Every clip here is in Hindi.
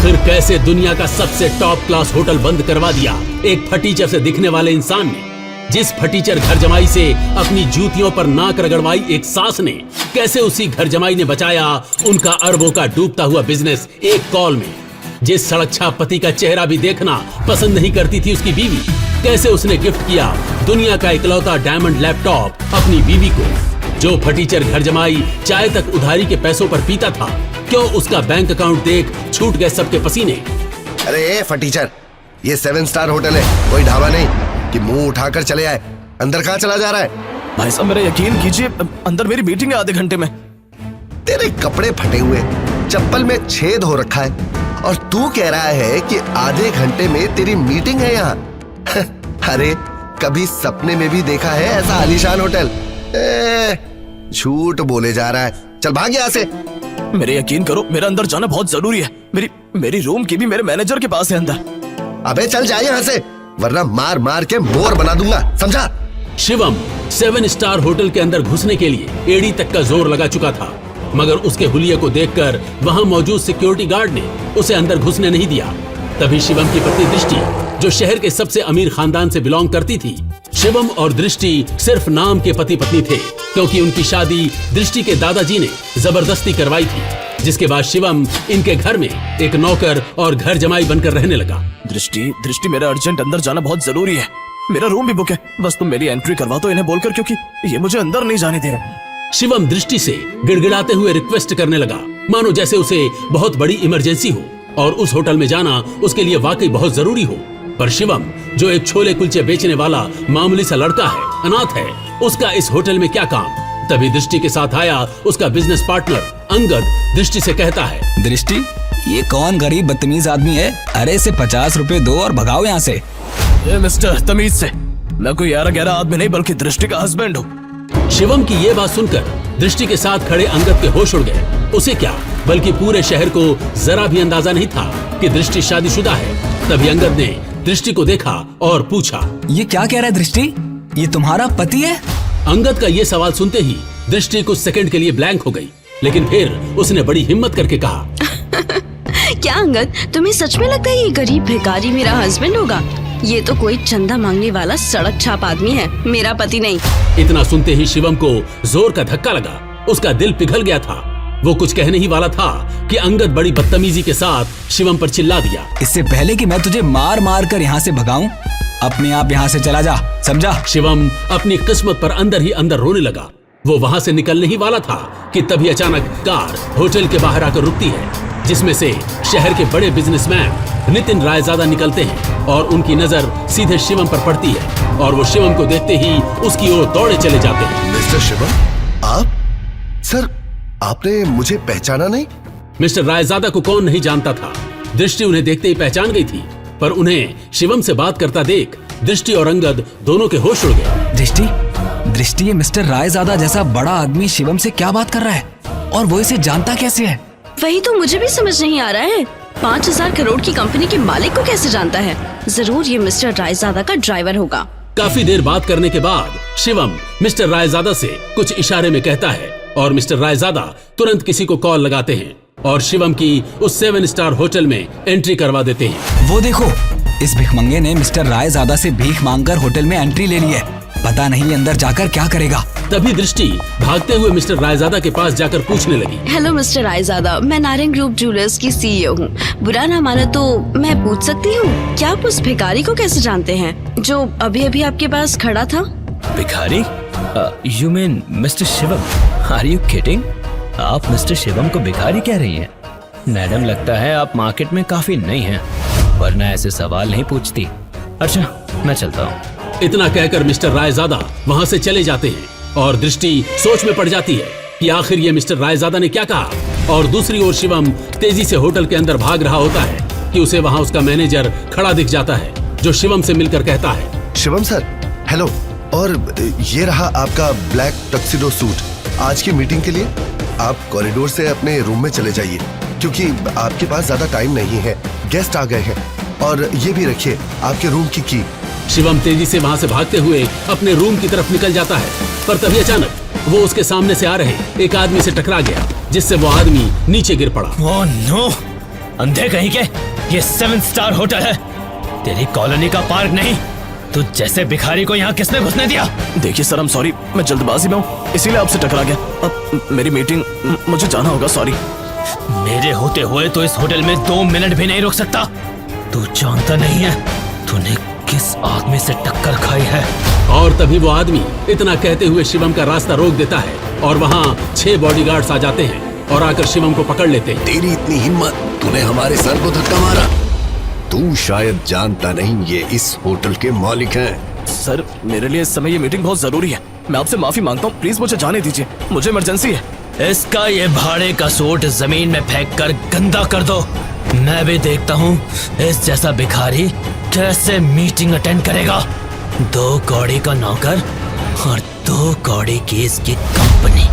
आखिर कैसे दुनिया का सबसे टॉप क्लास होटल बंद करवा दिया एक फटीचर से दिखने वाले इंसान ने? जिस फटीचर घर जमाई से अपनी जूतियों पर नाक रगड़वाई एक सास ने, कैसे उसी घर जमाई ने बचाया उनका अरबों का डूबता हुआ बिजनेस एक कॉल में? जिस सड़क छाप पति का चेहरा भी देखना पसंद नहीं करती थी उसकी बीवी, कैसे उसने गिफ्ट किया दुनिया का इकलौता डायमंड लैपटॉप अपनी बीवी को? जो फटीचर घर जमाई चाय तक उधारी के पैसों पर पीता था, क्यों उसका बैंक अकाउंट देख छूट गए सबके पसीने? अरे फटीचर, ये 7 स्टार होटल है, कोई ढाबा नहीं कि मुंह उठाकर चले आए। अंदर कहाँ चला जा रहा है? भाई साहब मेरा यकीन कीजिए, अंदर मेरी मीटिंग है आधे घंटे में। तेरे कपड़े फटे हुए, चप्पल में छेद हो रखा है और तू कह रहा है कि आधे घंटे में तेरी मीटिंग है यहाँ। अरे कभी सपने में भी देखा है ऐसा आलीशान होटल? झूठ बोले जा रहा है। चल भाग यहाँ से। मेरे यकीन करो, मेरा अंदर जाना बहुत जरूरी है। मेरी रूम की भी मेरे मैनेजर के पास है अंदर। अबे चल जाए यहाँ से, वरना मार मार के मोर बना दूंगा, समझा? शिवम 7 स्टार होटल के अंदर घुसने के लिए एड़ी तक का जोर लगा चुका था, मगर उसके हुलिये को देखकर वहां मौजूद सिक्योरिटी गार्ड ने उसे अंदर घुसने नहीं दिया। तभी शिवम की पत्नी दृष्टि, जो शहर के सबसे अमीर खानदान से बिलोंग करती थी, शिवम और दृष्टि सिर्फ नाम के पति पत्नी थे, क्योंकि उनकी शादी दृष्टि के दादाजी ने जबरदस्ती करवाई थी, जिसके बाद शिवम इनके घर में एक नौकर और घर जमाई बनकर रहने लगा। दृष्टि मेरा अर्जेंट अंदर जाना बहुत जरूरी है। मेरा रूम भी बुक है, बस तुम मेरी एंट्री करवा दो इन्हें बोलकर, क्योंकि ये मुझे अंदर नहीं जाने दे रहे। शिवम दृष्टि से गिड़गिड़ाते हुए रिक्वेस्ट करने लगा, मानो जैसे उसे बहुत बड़ी इमरजेंसी हो और उस होटल में जाना उसके लिए वाकई बहुत जरूरी हो। पर शिवम, जो एक छोले कुलचे बेचने वाला मामूली सा लड़का है, अनाथ है, उसका इस होटल में क्या काम? तभी दृष्टि के साथ आया उसका बिजनेस पार्टनर अंगद दृष्टि से कहता है, दृष्टि, ये कौन गरीब बदतमीज आदमी है? अरे इसे 50 रुपए दो और भगाओ यहाँ से। मिस्टर, तमीज से, मैं कोई 11 आदमी नहीं बल्कि दृष्टि का हस्बैंड हूँ। शिवम की ये बात सुनकर दृष्टि के साथ खड़े अंगद के होश उड़ गए। उसे क्या, बल्कि पूरे शहर को जरा भी अंदाजा नहीं था कि दृष्टि शादीशुदा है। तभी अंगद ने दृष्टि को देखा और पूछा, ये क्या कह रहा है दृष्टि? ये तुम्हारा पति है? अंगद का ये सवाल सुनते ही दृष्टि कुछ सेकंड के लिए ब्लैंक हो गई, लेकिन फिर उसने बड़ी हिम्मत करके कहा, क्या अंगद, तुम्हें सच में लगता है ये गरीब भिखारी मेरा हस्बैंड होगा? ये तो कोई चंदा मांगने वाला सड़क छाप आदमी है, मेरा पति नहीं। इतना सुनते ही शिवम को जोर का धक्का लगा, उसका दिल पिघल गया था। वो कुछ कहने ही वाला था कि अंगद बड़ी बदतमीजी के साथ शिवम पर चिल्ला दिया, इससे पहले कि मैं तुझे मार मार कर यहाँ से भगाऊं, अपने आप यहाँ से चला जा, समझा? शिवम अपनी किस्मत पर अंदर ही अंदर रोने लगा। वो वहाँ से निकलने ही वाला था कि तभी अचानक कार होटल के बाहर आकर रुकती है, जिसमें से शहर के बड़े बिजनेसमैन नितिन रायजादा निकलते हैं और उनकी नजर सीधे शिवम पर पड़ती है और वो शिवम को देखते ही उसकी ओर दौड़े चले जाते हैं। मिस्टर शिवम, आप? सर, आपने मुझे पहचाना नहीं? मिस्टर रायजादा को कौन नहीं जानता था। दृष्टि उन्हें देखते ही पहचान गई थी, पर उन्हें शिवम से बात करता देख दृष्टि और अंगद दोनों के होश उड़ गए। दृष्टि, ये मिस्टर रायजादा जैसा बड़ा आदमी शिवम से क्या बात कर रहा है और वो इसे जानता कैसे है? वही तो मुझे भी समझ नहीं आ रहा है। 5000 करोड़ की कंपनी के मालिक को कैसे जानता है? जरूर ये मिस्टर रायजादा का ड्राइवर होगा। काफी देर बात करने के बाद शिवम मिस्टर रायजादा से कुछ इशारे में कहता है और मिस्टर रायजादा तुरंत किसी को कॉल लगाते हैं और शिवम की उस 7 स्टार होटल में एंट्री करवा देते हैं। वो देखो, इस भिखमंगे ने मिस्टर रायजादा से भीख मांगकर होटल में एंट्री ले ली है। पता नहीं अंदर जाकर क्या करेगा। तभी दृष्टि भागते हुए मिस्टर रायजादा के पास जाकर पूछने लगी, हेलो मिस्टर रायजादा, मैं नारायण ग्रुप ज्वेलर्स की CEO हूँ। बुरा ना माना तो मैं पूछ सकती हूँ, क्या आप उस भिखारी को कैसे जानते हैं जो अभी अभी आपके पास खड़ा था? भिखारी? You mean mister Shivam? Are you kidding? आप मिस्टर शिवम को भिखारी कह रही हैं? मैडम, लगता है आप मार्केट में काफी नई हैं, वरना ऐसे सवाल नहीं पूछती। अच्छा, मैं चलता हूँ। इतना कहकर मिस्टर रायजादा वहाँ से चले जाते हैं और दृष्टि सोच में पड़ जाती है कि आखिर ये मिस्टर रायजादा ने क्या कहा। और दूसरी ओर शिवम तेजी से होटल के अंदर भाग रहा होता है कि उसे वहाँ उसका मैनेजर खड़ा दिख जाता है, जो शिवम से मिलकर कहता है, शिवम सर, हेलो, और ये रहा आपका ब्लैक टक्सिडो सूट। आज की मीटिंग के लिए आप कॉरिडोर से अपने रूम में चले जाइए, क्योंकि आपके पास ज्यादा टाइम नहीं है, गेस्ट आ गए हैं। और ये भी रखिए आपके रूम की की। शिवम तेजी से वहाँ से भागते हुए अपने रूम की तरफ निकल जाता है, पर तभी अचानक वो उसके सामने से आ रहे एक आदमी से टकरा गया, जिससे वो आदमी नीचे गिर पड़ा। Oh no! अंधे कहीं के, ये 7 स्टार होटल है, तेरी कॉलोनी का पार्क नहीं। तू जैसे भिखारी को यहाँ किसने घुसने दिया? देखिए सर, I'm sorry, मैं जल्दबाजी में हूँ, इसीलिए आपसे टकरा गया। अब मेरी मीटिंग, मुझे जाना होगा, सॉरी। मेरे होते हुए तो इस होटल में 2 मिनट भी नहीं रुक सकता। तू जानता नहीं है तूने किस आदमी से टक्कर खाई है। और तभी वो आदमी इतना कहते हुए शिवम का रास्ता रोक देता है और वहाँ 6 बॉडीगार्ड्स आ जाते हैं और आकर शिवम को पकड़ लेते हैं। तेरी इतनी हिम्मत, तूने हमारे सर को धक्का मारा। तू शायद जानता नहीं, ये इस होटल के मालिक हैं। सर, मेरे लिए इस समय ये मीटिंग बहुत जरूरी है, मैं आपसे माफी मांगता हूँ, प्लीज मुझे जाने दीजिए, मुझे इमरजेंसी है। इसका ये भाड़े का सूट जमीन में फेंक कर गंदा कर दो। मैं भी देखता हूँ इस जैसा भिखारी कैसे मीटिंग अटेंड करेगा। 2 कौड़ी का नौकर और 2 कौड़ी की इसकी कंपनी,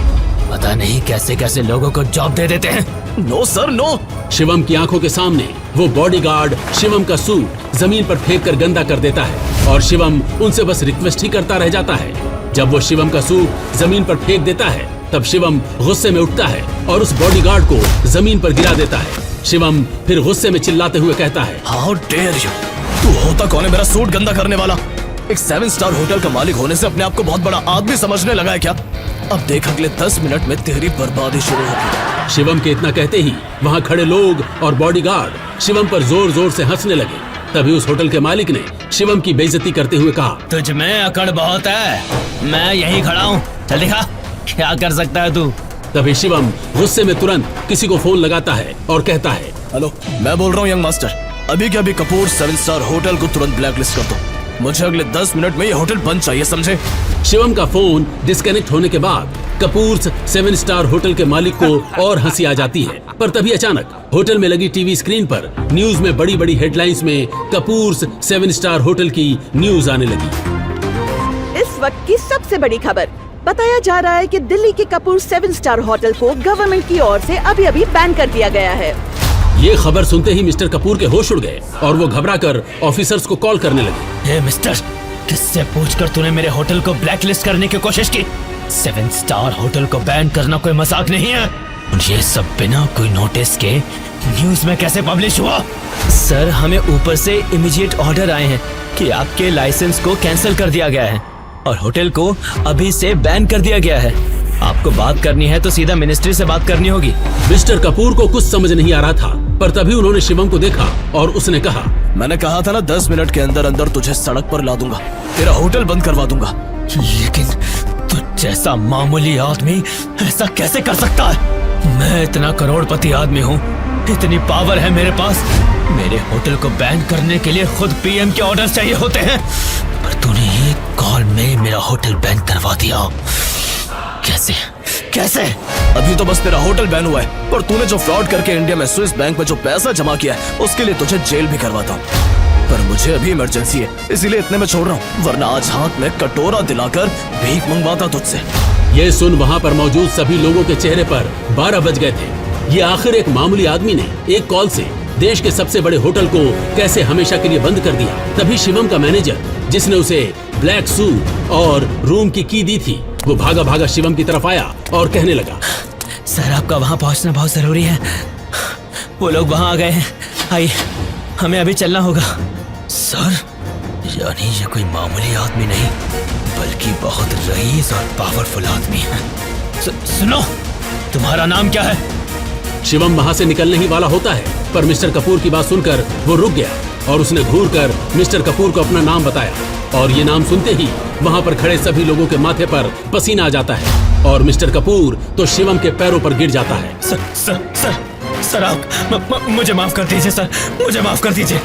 पता नहीं कैसे कैसे लोगों को जॉब दे देते हैं। No sir, no. शिवम की आंखों के सामने वो बॉडीगार्ड शिवम का सूट जमीन पर फेंक कर गंदा कर देता है और शिवम उनसे बस रिक्वेस्ट ही करता रह जाता है। जब वो शिवम का सूट जमीन पर फेंक देता है तब शिवम गुस्से में उठता है और उस बॉडीगार्ड को जमीन पर गिरा देता है। शिवम फिर गुस्से में चिल्लाते हुए कहता है, हाउ डेयर यू, तू होता कौन है मेरा सूट गंदा करने वाला? एक 7 स्टार होटल का मालिक होने से अपने आप को बहुत बड़ा आदमी समझने लगा है क्या? अब देख, अगले 10 मिनट में तेरी बर्बादी शुरू होगी। शिवम के इतना कहते ही वहाँ खड़े लोग और बॉडीगार्ड शिवम पर जोर जोर से हंसने लगे। तभी उस होटल के मालिक ने शिवम की बेइज्जती करते हुए कहा, तुझ में अकड़ बहुत है, मैं यहीं खड़ा हूँ, चल दिखा क्या कर सकता है तू। तभी शिवम गुस्से में तुरंत किसी को फोन लगाता है और कहता है, हेलो, मैं बोल रहा हूँ यंग मास्टर, अभी के अभी कपूर 7 स्टार होटल को तुरंत ब्लैकलिस्ट कर दो। मुझे अगले 10 मिनट में ये होटल बंद चाहिए, समझे? शिवम का फोन डिस्कनेक्ट होने के बाद कपूर 7 स्टार होटल के मालिक को और हंसी आ जाती है। पर तभी अचानक होटल में लगी टीवी स्क्रीन पर न्यूज में बड़ी बड़ी हेडलाइंस में कपूर 7 स्टार होटल की न्यूज आने लगी। इस वक्त की सबसे बड़ी खबर, बताया जा रहा है कि दिल्ली के कपूर 7 स्टार होटल को गवर्नमेंट की ओर से अभी अभी बैन कर दिया गया है। ये खबर सुनते ही मिस्टर कपूर के होश उड़ गए और वो घबराकर ऑफिसर्स को कॉल करने लगे। हे मिस्टर, किससे पूछकर तूने मेरे होटल को ब्लैकलिस्ट करने की कोशिश की? 7 स्टार होटल को बैन करना कोई मजाक नहीं है। ये सब बिना कोई नोटिस के न्यूज में कैसे पब्लिश हुआ? सर, हमें ऊपर से इमीडिएट ऑर्डर आए हैं कि आपके लाइसेंस को कैंसिल कर दिया गया है और होटल को अभी से बैन कर दिया गया है। आपको बात करनी है तो सीधा मिनिस्ट्री से बात करनी होगी। मिस्टर कपूर को कुछ समझ नहीं आ रहा था, पर तभी उन्होंने शिवम को देखा और उसने कहा, मैंने कहा था ना 10 मिनट के अंदर अंदर तुझे सड़क पर ला दूंगा, तेरा होटल बंद करवा दूंगा। लेकिन तू जैसा मामूली आदमी ऐसा कैसे कर सकता है? मैं इतना करोड़पति आदमी हूँ, इतनी पावर है मेरे पास, मेरे होटल को बैन करने के लिए खुद पीएम के ऑर्डर चाहिए होते हैं, पर तूने एक कॉल में मेरा होटल बैन करवा दिया। कैसे कैसे? अभी तो बस तेरा होटल बैन हुआ है, पर तूने जो फ्रॉड करके इंडिया में स्विस बैंक में जो पैसा जमा किया है उसके लिए तुझे जेल भी करवाता हूँ। पर मुझे अभी इमरजेंसी है, इसीलिए इतने में छोड़ रहा हूँ, वरना आज हाथ में कटोरा दिलाकर भीख मंगवाता तुझसे। ये सुन वहाँ पर मौजूद सभी लोगों के चेहरे पर 12 बज गए थे। ये आखिर एक मामूली आदमी ने एक कॉल से देश के सबसे बड़े होटल को कैसे हमेशा के लिए बंद कर दिया। तभी शिवम का मैनेजर, जिसने उसे ब्लैक सूट और रूम की की दी थी, वो भागा भागा शिवम की तरफ आया और कहने लगा, सर, आपका वहाँ पहुँचना बहुत जरूरी है, वो लोग वहाँ आ गए हैं, आइए हमें अभी चलना होगा। सर, यानी ये कोई मामूली आदमी नहीं बल्कि बहुत रईस और पावरफुल आदमी है। सुनो, तुम्हारा नाम क्या है? शिवम वहाँ से निकलने ही वाला होता है, पर मिस्टर कपूर की बात सुनकर वो रुक गया और उसने घूरकर मिस्टर कपूर को अपना नाम बताया और ये नाम सुनते ही वहाँ पर खड़े सभी लोगों के माथे पर पसीना आ जाता है और मिस्टर कपूर तो शिवम के पैरों पर गिर जाता है। सर, आप मुझे माफ कर दीजिए सर, मुझे माफ कर दीजिए।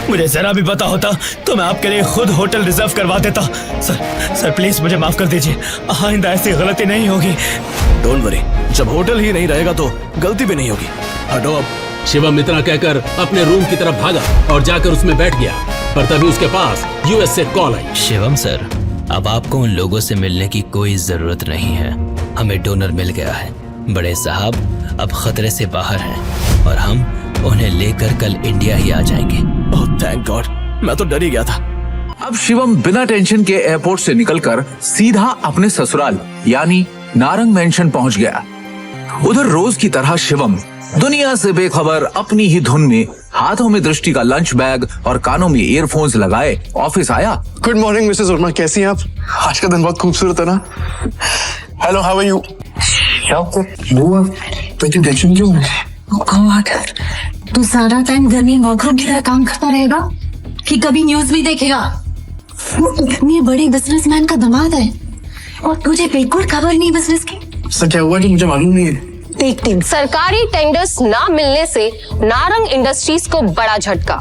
मुझे जरा भी पता होता तो मैं आपके लिए खुद होटल रिजर्व करवा देता। सर प्लीज मुझे माफ कर दीजिए, आइंदा ऐसी गलती नहीं होगी। डोंट वरी, जब होटल ही नहीं रहेगा तो गलती भी नहीं होगी। हटो अब। शिवम इतना कहकर अपने रूम की तरफ भागा और जाकर उसमें बैठ गया, पर तभी उसके पास यूएस से कॉल आई। शिवम सर, अब आपको उन लोगों से मिलने की कोई जरूरत नहीं है, हमें डोनर मिल गया है। बड़े साहब अब खतरे से बाहर हैं और हम उन्हें लेकर कल इंडिया ही आ जाएंगे। ओह थैंक गॉड, मैं तो डर ही गया था। अब शिवम बिना टेंशन के एयरपोर्ट से निकलकर सीधा अपने ससुराल यानी नारंग मेंशन पहुंच गया। उधर रोज की तरह शिवम दुनिया से बेखबर अपनी ही धुन में हाथों में दृष्टि का लंच बैग और कानों में ईयरफोन्स लगाए ऑफिस आया। गुड मॉर्निंग मिसेस वर्मा, कैसी हैं आप? आज का दिन बहुत खूबसूरत है ना? Hello, how are you? तो टेंशन क्यों है? तू सारा टाइम घर में वर्करूम की तरह काम करता रहेगा कि कभी न्यूज भी देखेगा? वो इतने बड़े बिजनेसमैन का दामाद है और तुझे बिल्कुल खबर नहीं बिजनेस की। सर क्या हुआ कि मुझे मालूम नहीं है। सरकारी टेंडर्स ना मिलने से नारंग इंडस्ट्रीज को बड़ा झटका।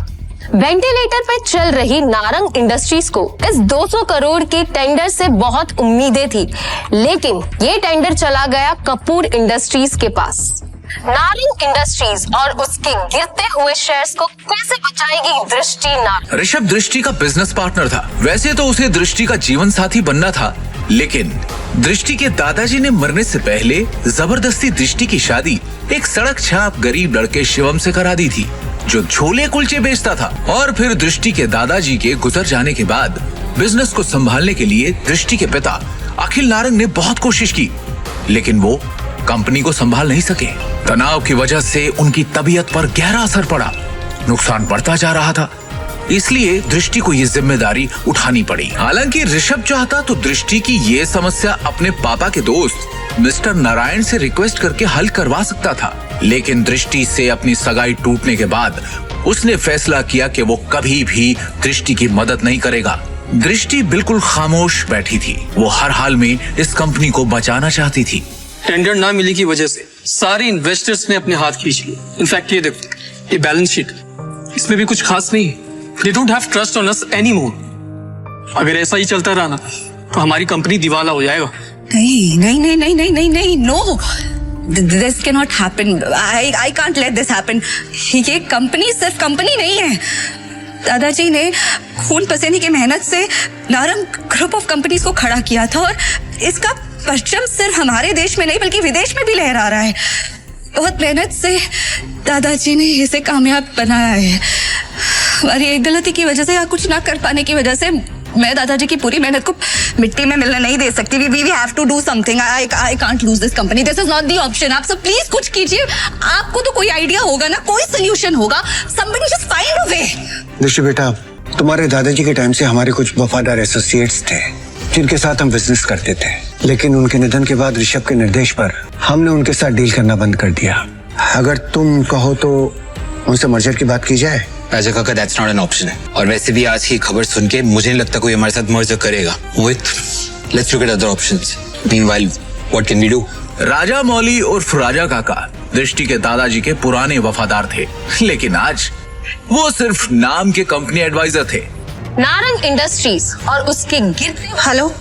वेंटिलेटर पे चल रही नारंग इंडस्ट्रीज को इस 200 करोड़ के टेंडर से बहुत उम्मीदें थी, लेकिन ये टेंडर चला गया कपूर इंडस्ट्रीज के पास। नारंग इंडस्ट्रीज और उसके गिरते हुए शेयर्स को कैसे बचाएगी दृष्टि नारंग? ऋषभ दृष्टि का बिजनेस पार्टनर था। वैसे तो उसे दृष्टि का जीवन साथी बनना था, लेकिन दृष्टि के दादाजी ने मरने से पहले जबरदस्ती दृष्टि की शादी एक सड़क छाप गरीब लड़के शिवम से करा दी थी, जो छोले कुलचे बेचता था। और फिर दृष्टि के दादाजी के गुजर जाने के बाद बिजनेस को संभालने के लिए दृष्टि के पिता अखिल नारंग ने बहुत कोशिश की, लेकिन वो कंपनी को संभाल नहीं सके। तनाव की वजह से उनकी तबीयत पर गहरा असर पड़ा, नुकसान बढ़ता जा रहा था। इसलिए दृष्टि को ये जिम्मेदारी उठानी पड़ी। हालांकि ऋषभ चाहता तो दृष्टि की ये समस्या अपने पापा के दोस्त मिस्टर नारायण से रिक्वेस्ट करके हल करवा सकता था, लेकिन दृष्टि से अपनी सगाई टूटने के बाद उसने फैसला किया कि वो कभी भी दृष्टि की मदद नहीं करेगा। दृष्टि बिल्कुल खामोश बैठी थी। वो हर हाल में इस कंपनी को बचाना चाहती थी। टेंडर ना मिलने की वजह से सारे इन्वेस्टर्स ने अपने हाथ खींच लिए। इनफैक्ट ये देखो, ये बैलेंस शीट, इसमें भी कुछ खास नहीं है। They don't have trust on us anymore. अगर ऐसा ही चलता रहा ना तो हमारी कंपनी दिवाला हो जाएगा। नहीं नहीं नहीं नहीं नहीं नहीं नहीं, no, this cannot happen. I can't let this happen. ये कंपनी सिर्फ कंपनी नहीं है। दादाजी ने खून पसीने की मेहनत से नारंग ग्रुप ऑफ कंपनीज को खड़ा किया था और इसका परचम सिर्फ हमारे देश में नहीं बल्कि विदेश में भी लहरा रहा है। बहुत मेहनत से दादाजी ने इसे कामयाब बनाया है। हमारी एक गलती की वजह से या कुछ ना कर पाने की वजह से मैं दादाजी की पूरी मेहनत को मिट्टी में मिलने नहीं दे सकती। We have to do something. I can't lose this company. This is not the option. आप सब प्लीज कुछ कीजिए। आपको तो कोई आइडिया होगा ना, कोई सोल्यूशन होगा। Somebody just find a way. दृष्टि बेटा, तुम्हारे दादाजी के टाइम से हमारे कुछ वफादार एसोसिएट्स थे जिनके साथ हम बिजनेस करते थे, लेकिन उनके निधन के बाद ऋषभ के निर्देश पर हमने उनके साथ डील करना बंद कर दिया। अगर तुम कहो तो उनसे मर्जर की बात की जाए। राजा काका, दैट्स नॉट एन ऑप्शन है। और वैसे भी आज की खबर सुन के मुझे नहीं लगता कोई हमारे साथ मर्जर करेगा। Let's look at other options. Meanwhile what can we do? Raja Mauli उर्फ राजा काका दृष्टि के दादाजी के पुराने वफादार थे, लेकिन आज वो सिर्फ नाम के कंपनी एडवाइजर थे। नारंग इंडस्ट्रीज और उसके गिरते। Hello,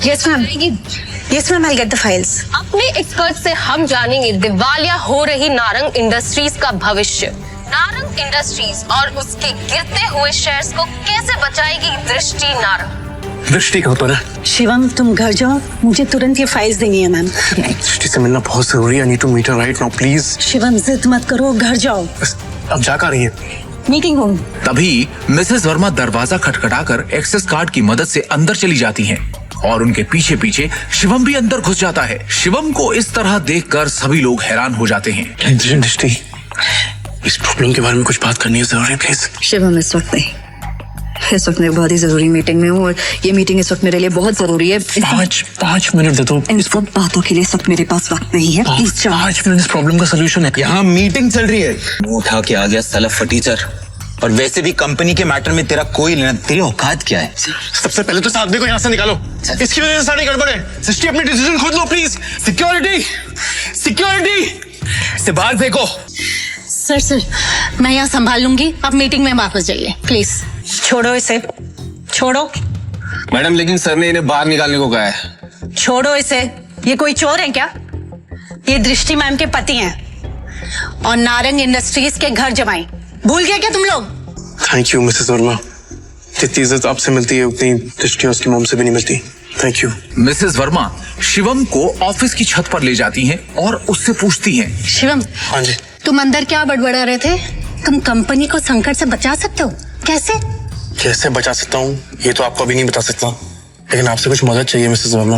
yes ma'am, yes ma'am, I get the files. अपने एक्सपर्ट से हम जानेंगे दिवालिया हो रही नारंग इंडस्ट्रीज का भविष्य। नारंग इंडस्ट्रीज और उसके गिरते हुए शेयर्स को कैसे बचाएगी दृष्टि नारंग? दृष्टि कहाँ पर है? शिवम, तुम घर जाओ, मुझे तुरंत ये फाइल्स देनी है मैम। दृष्टि से मिलना बहुत जरूरी है। I need to meet her right now please. Shivam, जिद मत करो, घर जाओ। अब जा कर रही है मीटिंग रूम। तभी मिसेस वर्मा दरवाजा खटखटाकर एक्सेस कार्ड की मदद से अंदर चली जाती हैं और उनके पीछे पीछे शिवम भी अंदर घुस जाता है। शिवम को इस तरह देखकर सभी लोग हैरान हो जाते हैं। दृष्टि, इस प्रॉब्लम के बारे में कुछ बात करनी है जरूरी, प्लीज। शिवम, इस वक्त नहीं, इस वक्त मैं बहुत ही जरूरी मीटिंग में हूँ और ये मीटिंग इस वक्त मेरे लिए बहुत जरूरी है। 5 मिनट दे दो। इन सब बातों के लिए इस वक्त मेरे पास वक्त नहीं है। प्लीज जाओ। 5 मिनट इस प्रॉब्लम का सलूशन है। यहाँ मीटिंग चल रही है। मुंह उठा के आ गया साला फटीचर। और वैसे भी कंपनी के मैटर में तेरा कोई लेना, तेरी औकात क्या है? सबसे पहले तो साथ को यहाँ से निकालो। इसकी वजह से सारी गड़बड़ है। सृष्टि, अपनी डिसीजन खुद लो प्लीज। सिक्योरिटी से बाहर फेंको। सर, मैं यहाँ संभाल लूंगी, आप मीटिंग में वापस जाइए प्लीज। छोड़ो इसे, छोड़ो। मैडम, लेकिन सर ने इन्हें बाहर निकालने को कहा है। छोड़ो इसे, ये कोई चोर है क्या? ये दृष्टि मैम के पति हैं और नारंग इंडस्ट्रीज के घर जमाई। भूल गए क्या तुम लोग? Thank you Mrs Verma. जितनी इज्जत आपसे मिलती है उतनी दृष्टि उसकी मॉम से भी नहीं मिलती। Thank you. Mrs Verma Shivam को ऑफिस की छत पर ले जाती हैं और उससे पूछती हैं। शिवम, हाँ जी। तुम अंदर क्या बड़बड़ा रहे थे? तुम कंपनी को संकट से बचा सकते हो, कैसे बचा सकता हूँ ये तो आपको अभी नहीं बता सकता, लेकिन आपसे कुछ मदद चाहिए मिसेस वर्मा।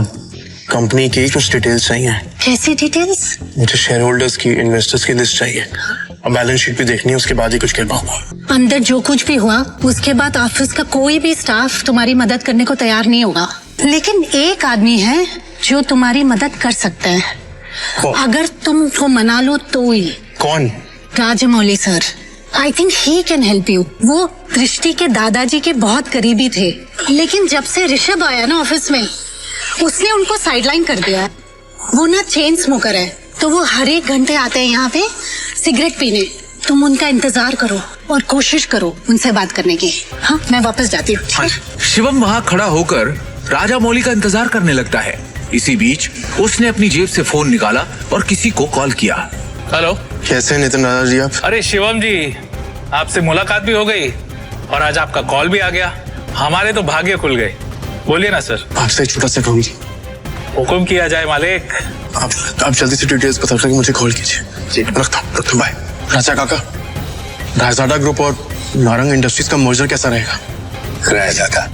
कंपनी की कुछ डिटेल्स चाहिए। कैसी डिटेल्स? मुझे शेयर होल्डर्स की, इन्वेस्टर्स की लिस्ट चाहिए और बैलेंस शीट भी देखनी है, उसके बाद ही कुछ कह पाऊंगा। अंदर जो कुछ भी हुआ उसके बाद ऑफिस का कोई भी स्टाफ तुम्हारी मदद करने को तैयार नहीं होगा, लेकिन एक आदमी है जो तुम्हारी मदद कर सकता है। अगर तुम उसको मना लो तो ही। कौन? Rajamouli sir. I think he can help you. वो दृष्टि के दादाजी के बहुत करीबी थे, लेकिन जब से ऋषभ आया ना ऑफिस में, उसने उनको साइडलाइन कर दिया। वो ना चेन स्मोकर है, तो वो हर एक घंटे आते हैं यहाँ पे सिगरेट पीने। तुम उनका इंतजार करो और कोशिश करो उनसे बात करने की। हाँ, मैं वापस जाती हूँ। शिवम वहाँ खड़ा होकर राजा मौली का इंतजार करने लगता है। इसी बीच उसने अपनी जेब से फोन निकाला और किसी को कॉल किया। हेलो, कैसे हैं नितिन राजा जी आप? अरे शिवम जी, आपसे मुलाकात भी हो गई और आज आपका कॉल भी आ गया। हमारे तो भाग्य खुल गए। बोलिए ना सर। आपसे एक छोटा सा काम। हुक्म किया जाए मालिक। आप जल्दी से डिटेल्स बता कर मुझे कॉल कीजिए। जी, रखता हूँ। बाय। राजा काका, रायजादा ग्रुप और नारंग इंडस्ट्रीज का मर्जर कैसा रहेगा? रायजादा,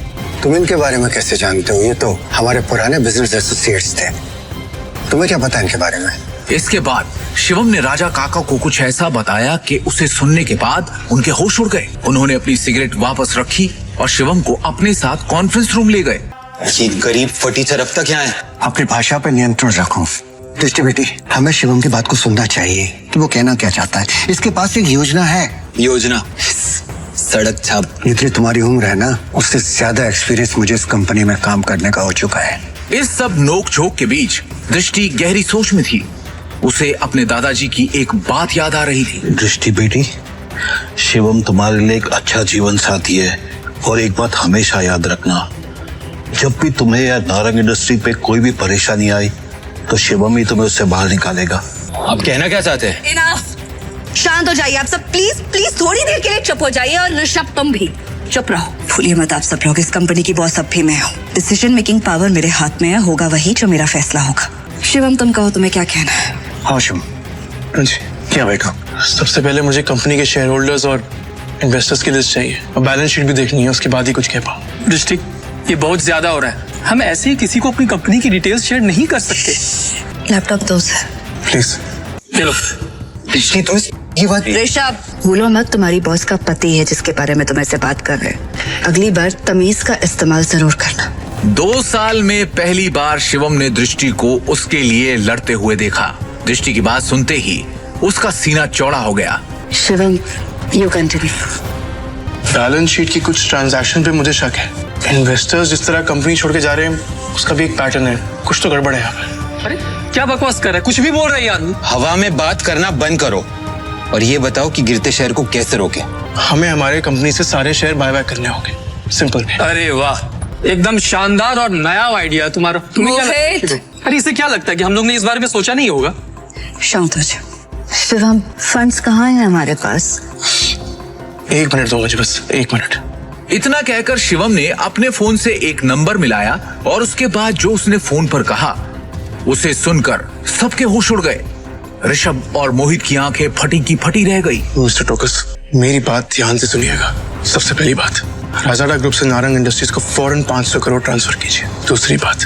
तुम इनके बारे में कैसे जानते हो? ये तो हमारे पुराने बिजनेस एसोसिएट्स थे। तुम्हें क्या पता इनके बारे में? इसके बाद शिवम ने राजा काका को कुछ ऐसा बताया कि उसे सुनने के बाद उनके होश उड़ गए। उन्होंने अपनी सिगरेट वापस रखी और शिवम को अपने साथ कॉन्फ्रेंस रूम ले गए। ये गरीब फटीचर अब तक यहाँ है। अपनी भाषा पर नियंत्रण रखो। दृष्टि बेटी, हमें शिवम की बात को सुनना चाहिए कि वो कहना क्या चाहता है। इसके पास एक योजना है। योजना? सड़क छाप। जितनी तुम्हारी उम्र है ना, उससे ज्यादा एक्सपीरियंस मुझे इस कंपनी में काम करने का हो चुका है। इस सब नोक झोंक के बीच दृष्टि गहरी सोच में थी। उसे अपने दादाजी की एक बात याद आ रही थी। दृष्टि बेटी, शिवम तुम्हारे लिए एक अच्छा जीवन साथी है और एक बात हमेशा याद रखना, जब भी तुम्हें या नारंग इंडस्ट्री पे कोई भी परेशानी आई तो शिवम ही तुम्हें उससे बाहर निकालेगा। आप कहना क्या चाहते हैं? इनफ। शांत हो जाइए आप सब, प्लीज प्लीज थोड़ी देर के लिए चुप हो जाइए। और ऋषभ, तुम भी चुप रहो। भूलिए मत आप सब लोग, इस कंपनी की बॉस अब भी मैं हूँ। डिसीजन मेकिंग पावर मेरे हाथ में है। होगा वही जो मेरा फैसला होगा। शिवम, तुम कहो तुम्हें क्या कहना है? हाँ शिवम जी, क्या बेटा? सबसे पहले मुझे कंपनी के शेयर होल्डर्स और इन्वेस्टर्स की लिस्ट चाहिए और बैलेंस शीट भी देखनी है, उसके बाद ही कुछ कह पाऊँ। दृष्टि, ये बहुत ज्यादा हो रहा है। हम ऐसे ही किसी को अपनी कंपनी की डिटेल्स शेयर नहीं कर सकते। लैपटॉप दो सर। प्लीज। चलो। दृष्टि, तो ये बात। ऋषभ, भूलो मत तुम्हारी बॉस का पति है जिसके बारे में तुम ऐसे बात कर रहे हैं। अगली बार तमीज का इस्तेमाल जरूर करना। 2 साल में पहली बार शिवम ने दृष्टि को उसके लिए लड़ते हुए देखा। दृष्टि की बात सुनते ही उसका सीना चौड़ा हो गया। Shivam, you continue. Balance sheet की कुछ ट्रांजैक्शन पे मुझे शक है। इन्वेस्टर्स जिस तरह कंपनी छोड़ के जा रहे हैं, उसका भी एक पैटर्न है। कुछ तो गड़बड़ है यहाँ पे। अरे क्या बकवास कर रहा है? कुछ भी बोल रहा है यार। हवा में बात करना बंद करो और ये बताओ कि गिरते शेयर को कैसे रोके। हमें हमारे कंपनी से सारे शेयर बाय बैक करने होंगे। सिंपल। अरे वाह, एकदम शानदार और नया आइडिया तुम्हारा। तुम्हें क्या लगता है? अरे इसे क्या लगता है कि हम लोग ने इस बारे में सोचा नहीं होगा? शांत हो जाओ। शिवम, फंड्स कहाँ हैं हमारे पास? 1 मिनट दो मुझे, बस 1 मिनट। इतना कहकर शिवम ने अपने फोन से एक नंबर मिलाया और उसके बाद जो उसने फोन पर कहा उसे सुनकर सबके होश उड़ गए। ऋषभ और मोहित की आंखें फटी की फटी रह गई। मिस्टर टोकस, मेरी बात ध्यान से सुनिएगा। सबसे पहली बात, राजाडा ग्रुप से नारंग इंडस्ट्रीज को फौरन 500 करोड़ ट्रांसफर कीजिए। दूसरी बात,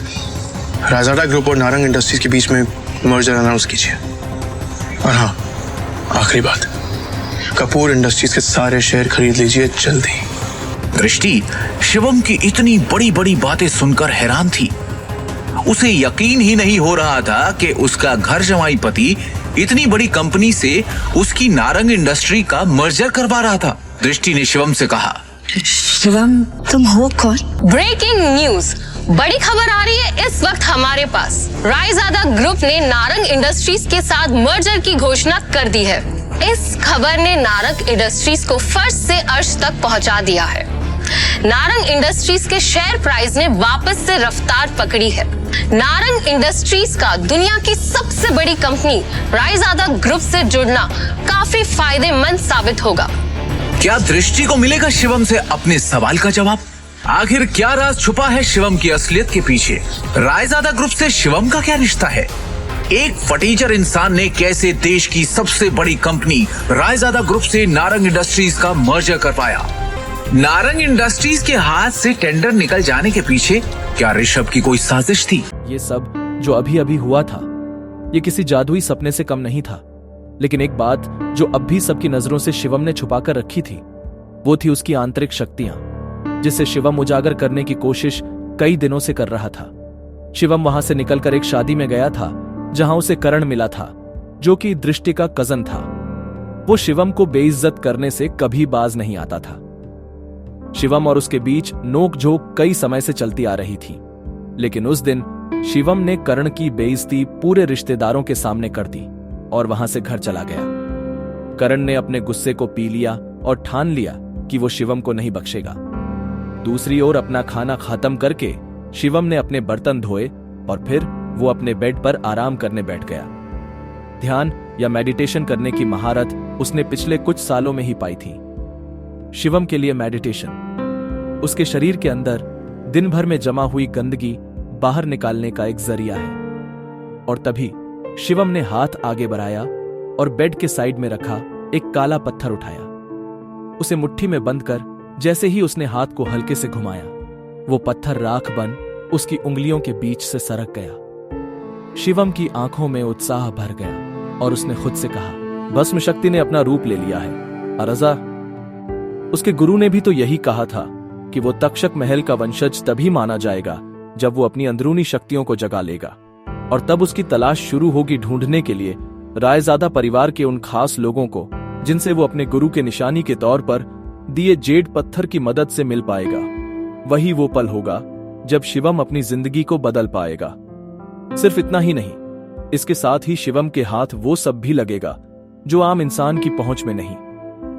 राजाडा ग्रुप और नारंग इंडस्ट्रीज के बीच में मर्जर अनाउंस कीजिए। और हाँ, आखिरी बात, कपूर इंडस्ट्रीज के सारे शेयर खरीद लीजिए जल्दी। दृष्टि शिवम की इतनी बड़ी बड़ी बातें सुनकर हैरान थी। उसे यकीन ही नहीं हो रहा था कि उसका घर जमाई पति इतनी बड़ी कंपनी से उसकी नारंग इंडस्ट्री का मर्जर करवा रहा था। दृष्टि ने शिवम से कहा, शिवम, तुम हो कौन? ब्रेकिंग न्यूज, बड़ी खबर आ रही है इस वक्त हमारे पास। रायजादा ग्रुप ने नारंग इंडस्ट्रीज के साथ मर्जर की घोषणा कर दी है। इस खबर ने नारंग इंडस्ट्रीज को फर्श से अर्श तक पहुंचा दिया है। नारंग इंडस्ट्रीज के शेयर प्राइस ने वापस से रफ्तार पकड़ी है। नारंग इंडस्ट्रीज का दुनिया की सबसे बड़ी कंपनी रायजादा ग्रुप से जुड़ना काफी फायदेमंद साबित होगा। क्या दृष्टि को मिलेगा शिवम से अपने सवाल का जवाब? आखिर क्या राज छुपा है शिवम की असलियत के पीछे? रायजादा ग्रुप से शिवम का क्या रिश्ता है? एक फटीचर इंसान ने कैसे देश की सबसे बड़ी कंपनी रायजादा ग्रुप से नारंग इंडस्ट्रीज का मर्जर करवाया? नारंग इंडस्ट्रीज के हाथ से टेंडर निकल जाने के पीछे क्या ऋषभ की कोई साजिश थी? ये सब जो अभी अभी हुआ था ये किसी जादुई सपने से कम नहीं था, लेकिन एक बात जो अब भी सबकी नजरों से शिवम ने छुपाकर रखी थी वो थी उसकी आंतरिक शक्तियां, जिसे शिवम उजागर करने की कोशिश कई दिनों से कर रहा था। शिवम वहां से निकलकर एक शादी में गया था जहां उसे करण मिला था, जो कि दृष्टि का कजन था। वो शिवम को बेइज्जत करने से कभी बाज नहीं आता था। शिवम और उसके बीच नोक-झोंक कई समय से चलती आ रही थी, लेकिन उस दिन शिवम ने करण की बेइज्जती पूरे रिश्तेदारों के सामने कर दी और वहां से घर चला गया। करण ने अपने गुस्से को पी लिया और ठान लिया कि वो शिवम को नहीं बख्शेगा। दूसरी ओर अपना खाना खत्म करके शिवम ने अपने बर्तन धोए और फिर वो अपने बेड पर आराम करने बैठ गया। ध्यान या मेडिटेशन करने की महारत उसने पिछले कुछ सालों में ही पाई थी। शिवम के लिए मेडिटेशन उसके शरीर के अंदर दिन भर में जमा हुई गंदगी बाहर निकालने का एक जरिया है। और तभी शिवम ने हाथ आगे बढ़ाया और बेड के साइड में रखा एक काला पत्थर उठाया। उसे मुट्ठी में बंद कर जैसे ही उसने हाथ को हल्के से घुमाया, वो पत्थर राख बन उसकी उंगलियों के बीच से सरक गया। शिवम की आंखों में उत्साह भर गया और उसने खुद से कहा, भस्म शक्ति ने अपना रूप ले लिया है। अरजा, उसके गुरु ने भी तो यही कहा था कि वो तक्षक महल का वंशज तभी माना जाएगा जब वो अपनी अंदरूनी शक्तियों को जगा लेगा, और तब उसकी तलाश शुरू होगी ढूंढने के लिए रायजादा परिवार के उन खास लोगों को जिनसे वो अपने गुरु के निशानी के तौर पर दिए जेड पत्थर की मदद से मिल पाएगा। वही वो पल होगा जब शिवम अपनी जिंदगी को बदल पाएगा। सिर्फ इतना ही नहीं, इसके साथ ही शिवम के हाथ वो सब भी लगेगा जो आम इंसान की पहुंच में नहीं,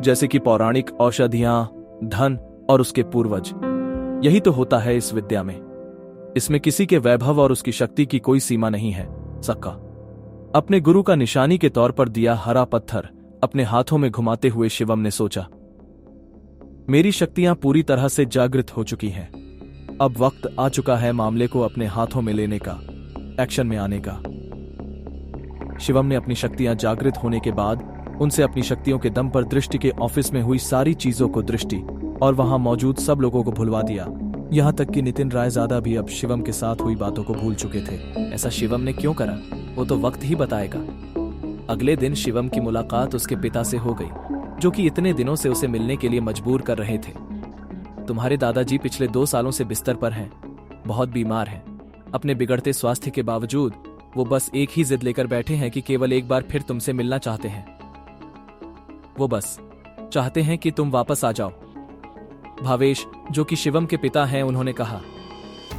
जैसे कि पौराणिक औषधियां, धन और उसके पूर्वज। यही तो होता है इस विद्या में। इसमें किसी के वैभव और उसकी शक्ति की कोई सीमा नहीं है। सक्का अपने गुरु का निशानी के तौर पर दिया हरा पत्थर अपने हाथों में घुमाते हुए शिवम ने सोचा, मेरी शक्तियां पूरी तरह से जागृत हो चुकी हैं। अब वक्त आ चुका है मामले को अपने हाथों में लेने का, एक्शन में आने का। शिवम ने अपनी शक्तियां जागृत होने के बाद उनसे अपनी शक्तियों के दम पर दृष्टि के ऑफिस में हुई सारी चीजों को दृष्टि और वहां मौजूद सब लोगों को भुलवा दिया। यहां तक कि नितिन रायजादा भी अब शिवम के साथ हुई बातों को भूल चुके थे। ऐसा शिवम ने क्यों करा, वो तो वक्त ही बताएगा। अगले दिन शिवम की मुलाकात उसके पिता से हो गई, जो कि इतने दिनों से उसे मिलने के लिए मजबूर कर रहे थे। तुम्हारे दादाजी पिछले 2 सालों से बिस्तर पर हैं, बहुत बीमार हैं। अपने बिगड़ते स्वास्थ्य के बावजूद वो बस एक ही जिद लेकर बैठे हैं कि केवल एक बार फिर तुमसे मिलना चाहते हैं। वो बस चाहते हैं कि तुम वापस आ जाओ। भावेश, जो कि शिवम के पिता हैं, उन्होंने कहा,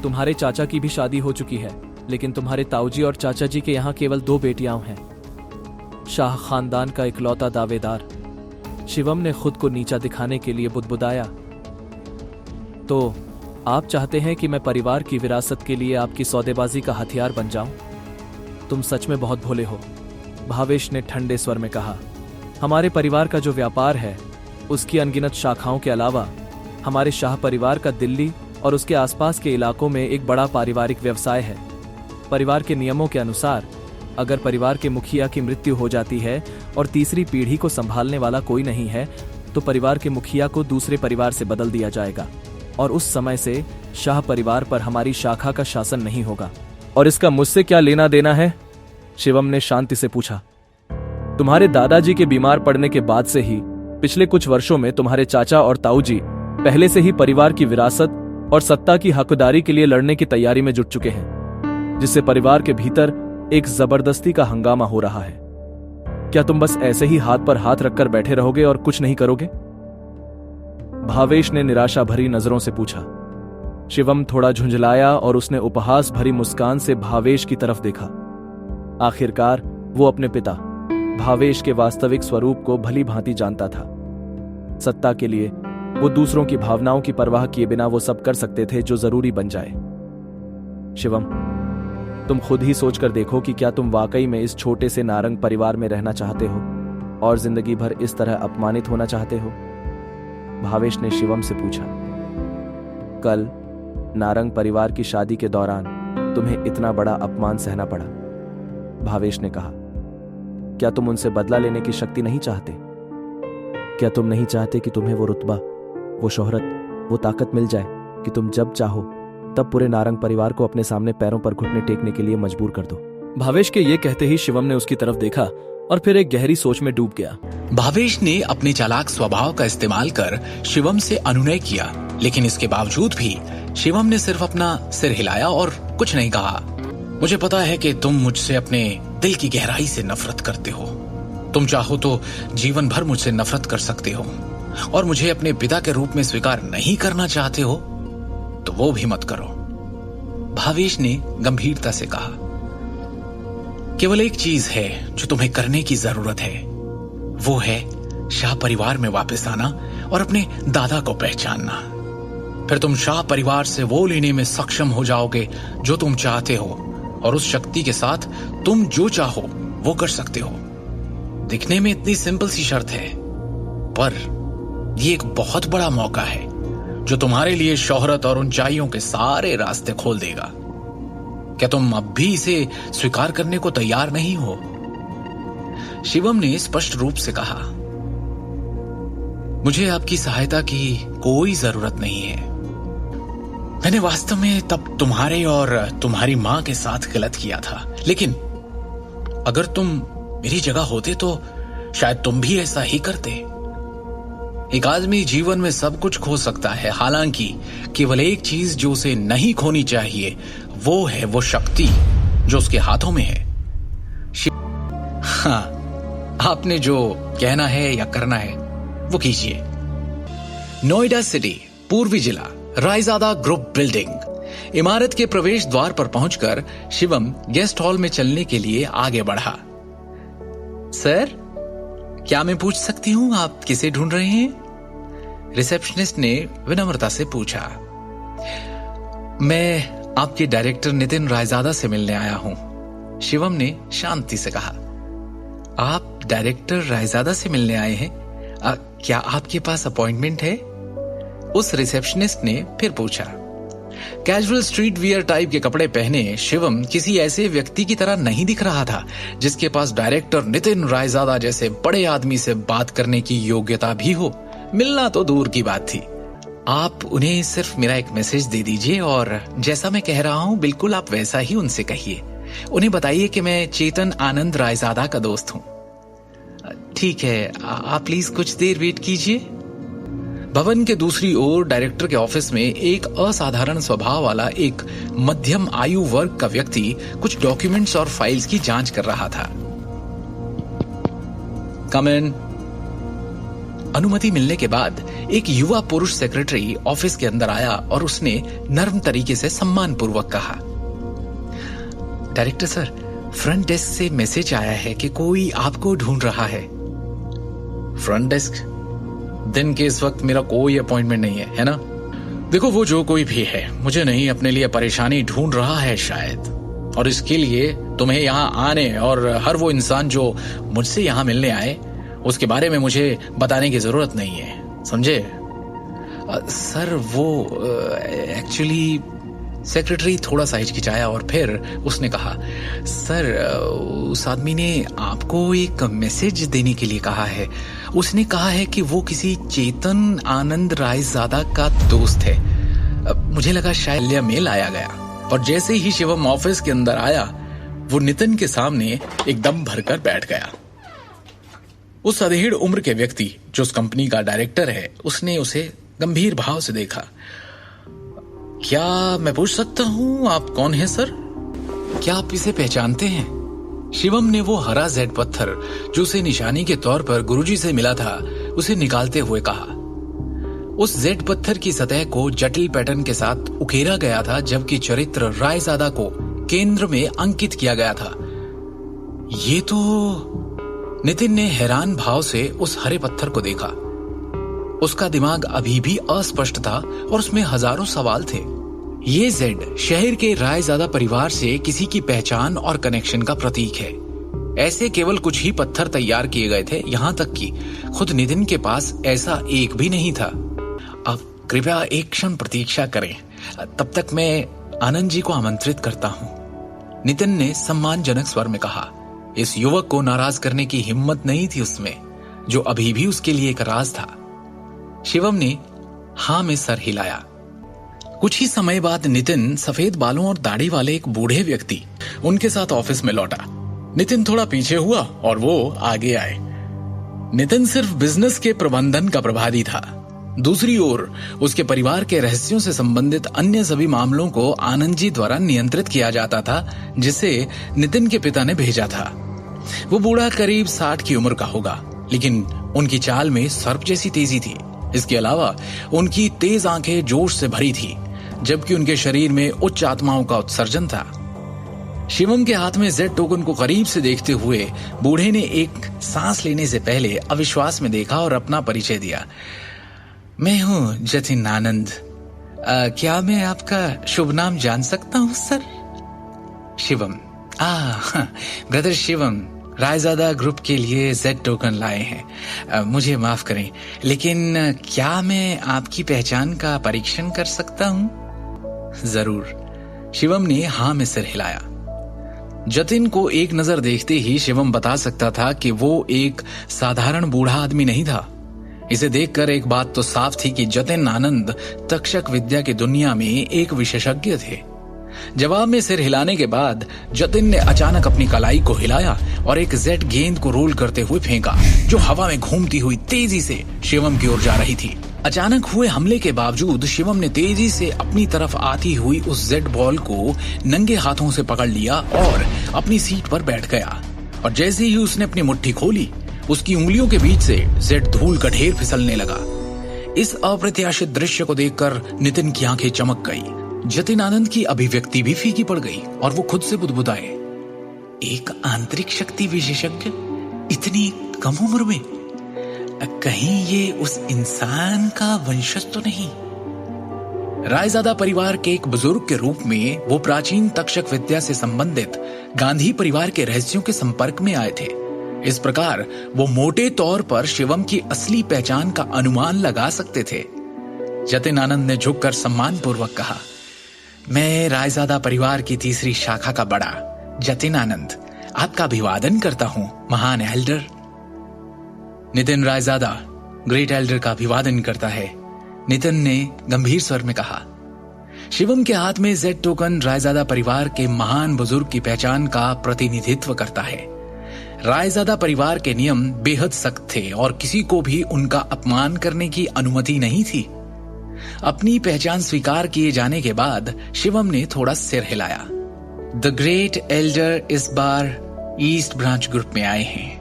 तुम्हारे चाचा की भी शादी हो चुकी है, लेकिन तुम्हारे ताऊजी और चाचा जी के यहाँ केवल 2 बेटियां हैं। शाह खानदान का इकलौता दावेदार। शिवम ने खुद को नीचा दिखाने के लिए बुदबुदाया। तो आप चाहते हैं कि मैं परिवार की विरासत के लिए आपकी सौदेबाजी का हथियार बन जाऊं? तुम सच में बहुत भोले हो, भावेश ने ठंडे स्वर में कहा। हमारे परिवार का जो व्यापार है उसकी अनगिनत शाखाओं के अलावा हमारे शाह परिवार का दिल्ली और उसके आसपास के इलाकों में एक बड़ा पारिवारिक व्यवसाय है। परिवार के नियमों के अनुसार अगर परिवार के मुखिया की मृत्यु हो जाती है और तीसरी पीढ़ी को संभालने वाला कोई नहीं है, तो परिवार के मुखिया को दूसरे परिवार से बदल दिया जाएगा और उस समय से शाह परिवार पर हमारी शाखा का शासन नहीं होगा। और इसका मुझसे क्या लेना देना है? शिवम ने शांति से पूछा। तुम्हारे दादाजी के बीमार पड़ने के बाद से ही पिछले कुछ वर्षों में तुम्हारे चाचा और ताऊजी पहले से ही परिवार की विरासत और सत्ता की हकदारी के लिए लड़ने की तैयारी में जुट चुके हैं, जिससे परिवार के भीतर एक जबरदस्ती का हंगामा हो रहा है। क्या तुम बस ऐसे ही हाथ पर हाथ रखकर बैठे रहोगे और कुछ नहीं करोगे? भावेश ने निराशा भरी नजरों से पूछा। शिवम थोड़ा झुंझलाया और उसने उपहास भरी मुस्कान से भावेश की तरफ देखा। आखिरकार वो अपने पिता भावेश के वास्तविक स्वरूप को भली भांति जानता था। सत्ता के लिए वो दूसरों की भावनाओं की परवाह किए बिना वो सब कर सकते थे जो जरूरी बन जाए। शिवम, तुम खुद ही सोचकर देखो कि क्या तुम वाकई में इस छोटे से नारंग परिवार में रहना चाहते हो और जिंदगी भर इस तरह अपमानित होना चाहते हो? भावेश ने शिवम से पूछा। कल नारंग परिवार की शादी के दौरान तुम्हें इतना बड़ा अपमान सहना पड़ा। भावेश ने कहा, क्या तुम उनसे बदला लेने की शक्ति नहीं चाहते? क्या तुम नहीं चाहते कि तुम्हें वो रुतबा, वो शोहरत, वो ताकत मिल जाए कि तुम जब चाहो तब पूरे नारंग परिवार को अपने सामने पैरों पर घुटने टेकने के लिए मजबूर कर दो। भावेश के ये कहते ही शिवम ने उसकी तरफ देखा और फिर एक गहरी सोच में डूब गया। भावेश ने अपने चालाक स्वभाव का इस्तेमाल कर शिवम से अनुनय किया, लेकिन इसके बावजूद भी शिवम ने सिर्फ अपना सिर हिलाया और कुछ नहीं कहा। मुझे पता है कि तुम मुझसे अपने दिल की गहराई से नफरत करते हो। तुम चाहो तो जीवन भर मुझसे नफरत कर सकते हो और मुझे अपने पिता के रूप में स्वीकार नहीं करना चाहते हो तो वो भी मत करो। भावेश ने गंभीरता से कहा, केवल एक चीज है जो तुम्हें करने की जरूरत है, वो है शाह परिवार में वापस आना और अपने दादा को पहचानना। फिर तुम शाह परिवार से वो लेने में सक्षम हो जाओगे जो तुम चाहते हो और उस शक्ति के साथ तुम जो चाहो वो कर सकते हो। दिखने में इतनी सिंपल सी शर्त है, पर ये एक बहुत बड़ा मौका है जो तुम्हारे लिए शोहरत और ऊंचाइयों के सारे रास्ते खोल देगा। क्या तुम अब भी इसे स्वीकार करने को तैयार नहीं हो? शिवम ने स्पष्ट रूप से कहा, मुझे आपकी सहायता की कोई जरूरत नहीं है। मैंने वास्तव में तब तुम्हारे और तुम्हारी मां के साथ गलत किया था, लेकिन अगर तुम मेरी जगह होते तो शायद तुम भी ऐसा ही करते। एक आदमी जीवन में सब कुछ खो सकता है, हालांकि केवल एक चीज जो उसे नहीं खोनी चाहिए वो है वो शक्ति जो उसके हाथों में है। हाँ, आपने जो कहना है या करना है वो कीजिए। नोएडा सिटी, पूर्वी जिला, रायजादा ग्रुप बिल्डिंग। इमारत के प्रवेश द्वार पर पहुंचकर शिवम गेस्ट हॉल में चलने के लिए आगे बढ़ा। सर, क्या मैं पूछ सकती हूं आप किसे ढूंढ रहे हैं? रिसेप्शनिस्ट ने विनम्रता से पूछा। मैं आपके डायरेक्टर नितिन रायजादा से मिलने आया हूं, शिवम ने शांति से कहा। आप डायरेक्टर रायजादा से मिलने आए हैं? क्या आपके पास अपॉइंटमेंट है? उस रिसेप्शनिस्ट ने फिर पूछा। कैजुअल स्ट्रीट वियर टाइप के कपड़े पहने शिवम किसी ऐसे व्यक्ति की तरह नहीं दिख रहा था जिसके पास डायरेक्टर नितिन रायजादा जैसे बड़े आदमी से बात करने की योग्यता भी हो। मिलना तो दूर की बात थी। आप उन्हें सिर्फ मेरा एक मैसेज दे दीजिए और जैसा मैं कह रहा हूं बिल्कुल आप वैसा ही उनसे कहिए। उन्हें बताइए कि मैं चेतन आनंद रायजादा का दोस्त हूं। ठीक है, आप प्लीज कुछ देर वेट कीजिए। भवन के दूसरी ओर डायरेक्टर के ऑफिस में एक असाधारण स्वभाव वाला एक मध्यम आयु वर्ग का व्यक्ति कुछ डॉक्यूमेंट्स और फाइल्स की जांच कर रहा था। कम इन। अनुमति मिलने के बाद एक युवा पुरुष सेक्रेटरी ऑफिस के अंदर आया और उसने नर्म तरीके से सम्मानपूर्वक कहा, डायरेक्टर सर, फ्रंट डेस्क से मैसेज आया है कि कोई आपको ढूंढ रहा है। Front desk? दिन के इस वक्त मेरा कोई अपॉइंटमेंट नहीं है ना? देखो, वो जो कोई भी है मुझे नहीं अपने लिए परेशानी ढूंढ रहा है शायद, और इसके लिए तुम्हें यहाँ आने और हर वो इंसान जो मुझसे यहाँ मिलने आए उसके बारे में मुझे बताने की जरूरत नहीं है, समझे? सर वो एक्चुअली, सेक्रेटरी थोड़ा सा हिचकिचाया और फिर उसने कहा, सर उस आदमी ने आपको एक मैसेज देने के लिए कहा है। उसने कहा है कि वो किसी चेतन आनंद रायजादा का दोस्त है। मुझे लगा शायद मेल आया गया, और जैसे ही शिवम ऑफिस के अंदर आया वो नितिन के सामने एकदम भरकर बैठ गया। उस अधेड़ उम्र के व्यक्ति जो उस कंपनी का डायरेक्टर है, उसने उसे गंभीर भाव से देखा। क्या मैं पूछ सकता हूं आप कौन हैं सर? क्या आप इसे पहचानते हैं? शिवम ने वो हरा जेड पत्थर जो उसे निशानी के तौर पर गुरुजी से मिला था उसे निकालते हुए कहा। उस जेड पत्थर की सतह को जटिल पैटर्न के साथ उकेरा गया था, जबकि चरित्र रायजादा को केंद्र में अंकित किया गया था। ये तो... नितिन ने हैरान भाव से उस हरे पत्थर को देखा। उसका दिमाग अभी भी अस्पष्ट था और उसमें हजारों सवाल थे। ये जेड शहर के रायजादा परिवार से किसी की पहचान और कनेक्शन का प्रतीक है। ऐसे केवल कुछ ही पत्थर तैयार किए गए थे, यहां तक कि खुद नितिन के पास ऐसा एक भी नहीं था। अब कृपया एक क्षण प्रतीक्षा करें, तब तक मैं आनंद जी को आमंत्रित करता हूं, नितिन ने सम्मानजनक स्वर में कहा। इस युवक को नाराज करने की हिम्मत नहीं थी उसमें, जो अभी भी उसके लिए एक राज था। शिवम ने हां में सर हिलाया। कुछ ही समय बाद नितिन सफेद बालों और दाढ़ी वाले एक बूढ़े व्यक्ति उनके साथ ऑफिस में लौटा। नितिन थोड़ा पीछे हुआ और वो आगे आए। नितिन सिर्फ बिजनेस के प्रबंधन का प्रभारी था। दूसरी ओर उसके परिवार के रहस्यों से संबंधित अन्य सभी मामलों को आनंद जी द्वारा नियंत्रित किया जाता था, जिसे नितिन के पिता ने भेजा था। वो बूढ़ा करीब 60 की उम्र का होगा, लेकिन उनकी चाल में सर्प जैसी तेजी थी। इसके अलावा उनकी तेज आंखें जोश से भरी थी, जबकि उनके शरीर में उच्च आत्माओं का उत्सर्जन था। शिवम के हाथ में जेड टोकन को करीब से देखते हुए बूढ़े ने एक सांस लेने से पहले अविश्वास में देखा और अपना परिचय दिया। मैं हूं जतिन आनंद। क्या मैं आपका शुभ नाम जान सकता हूं sir? Shivam. Brother Shivam Raizada group के लिए जेड टोकन लाए हैं। मुझे माफ करें, लेकिन क्या मैं आपकी पहचान का परीक्षण कर सकता हूं? जरूर। शिवम ने हाँ में सिर हिलाया। जतिन को एक नजर देखते ही शिवम बता सकता था कि वो एक साधारण बूढ़ा आदमी नहीं था। इसे देखकर एक बात तो साफ थी कि जतिन आनंद तक्षक विद्या की दुनिया में एक विशेषज्ञ थे। जवाब में सिर हिलाने के बाद जतिन ने अचानक अपनी कलाई को हिलाया और एक जेड गेंद को रोल करते हुए फेंका, जो हवा में घूमती हुई तेजी से शिवम की ओर जा रही थी। अचानक हुए हमले के बावजूद शिवम ने तेजी से अपनी तरफ आती हुई उस जेड बॉल को नंगे हाथों से पकड़ लिया और अपनी सीट पर बैठ गया। और जैसे ही उसने अपनी मुट्ठी खोली, उसकी उंगलियों के बीच से जेड धूल का ढेर फिसलने लगा। इस अप्रत्याशित दृश्य को देखकर नितिन की आंखें चमक गई। जतिन आनंद की अभिव्यक्ति भी फीकी पड़ गई और वो खुद से बुदबुदाए, एक आंतरिक शक्ति विशेषज्ञ इतनी कम उम्र में? कहीं ये उस इंसान का वंशज तो नहीं? रायजादा परिवार के एक बुजुर्ग के रूप में वो प्राचीन तक्षक विद्या से संबंधित गांधी परिवार के रहस्यों के संपर्क में आए थे। इस प्रकार वो मोटे तौर पर शिवम की असली पहचान का अनुमान लगा सकते थे। जतिन आनंद ने झुककर सम्मानपूर्वक कहा, मैं रायजादा परिवार की तीसरी शाखा का बड़ा जतिन आनंद आपका अभिवादन करता हूं, महान Elder. Nitin Raizada great Elder का अभिवादन करता है, नितिन ने गंभीर स्वर में कहा। शिवम के हाथ में जेड टोकन रायजादा परिवार के महान बुजुर्ग की पहचान का प्रतिनिधित्व करता है। रायजादा परिवार के नियम बेहद सख्त थे और किसी को भी उनका अपमान करने की अनुमति नहीं थी। अपनी पहचान स्वीकार किए जाने के बाद शिवम ने थोड़ा सिर हिलाया। द ग्रेट एल्डर इस बार ईस्ट ब्रांच ग्रुप में आए हैं।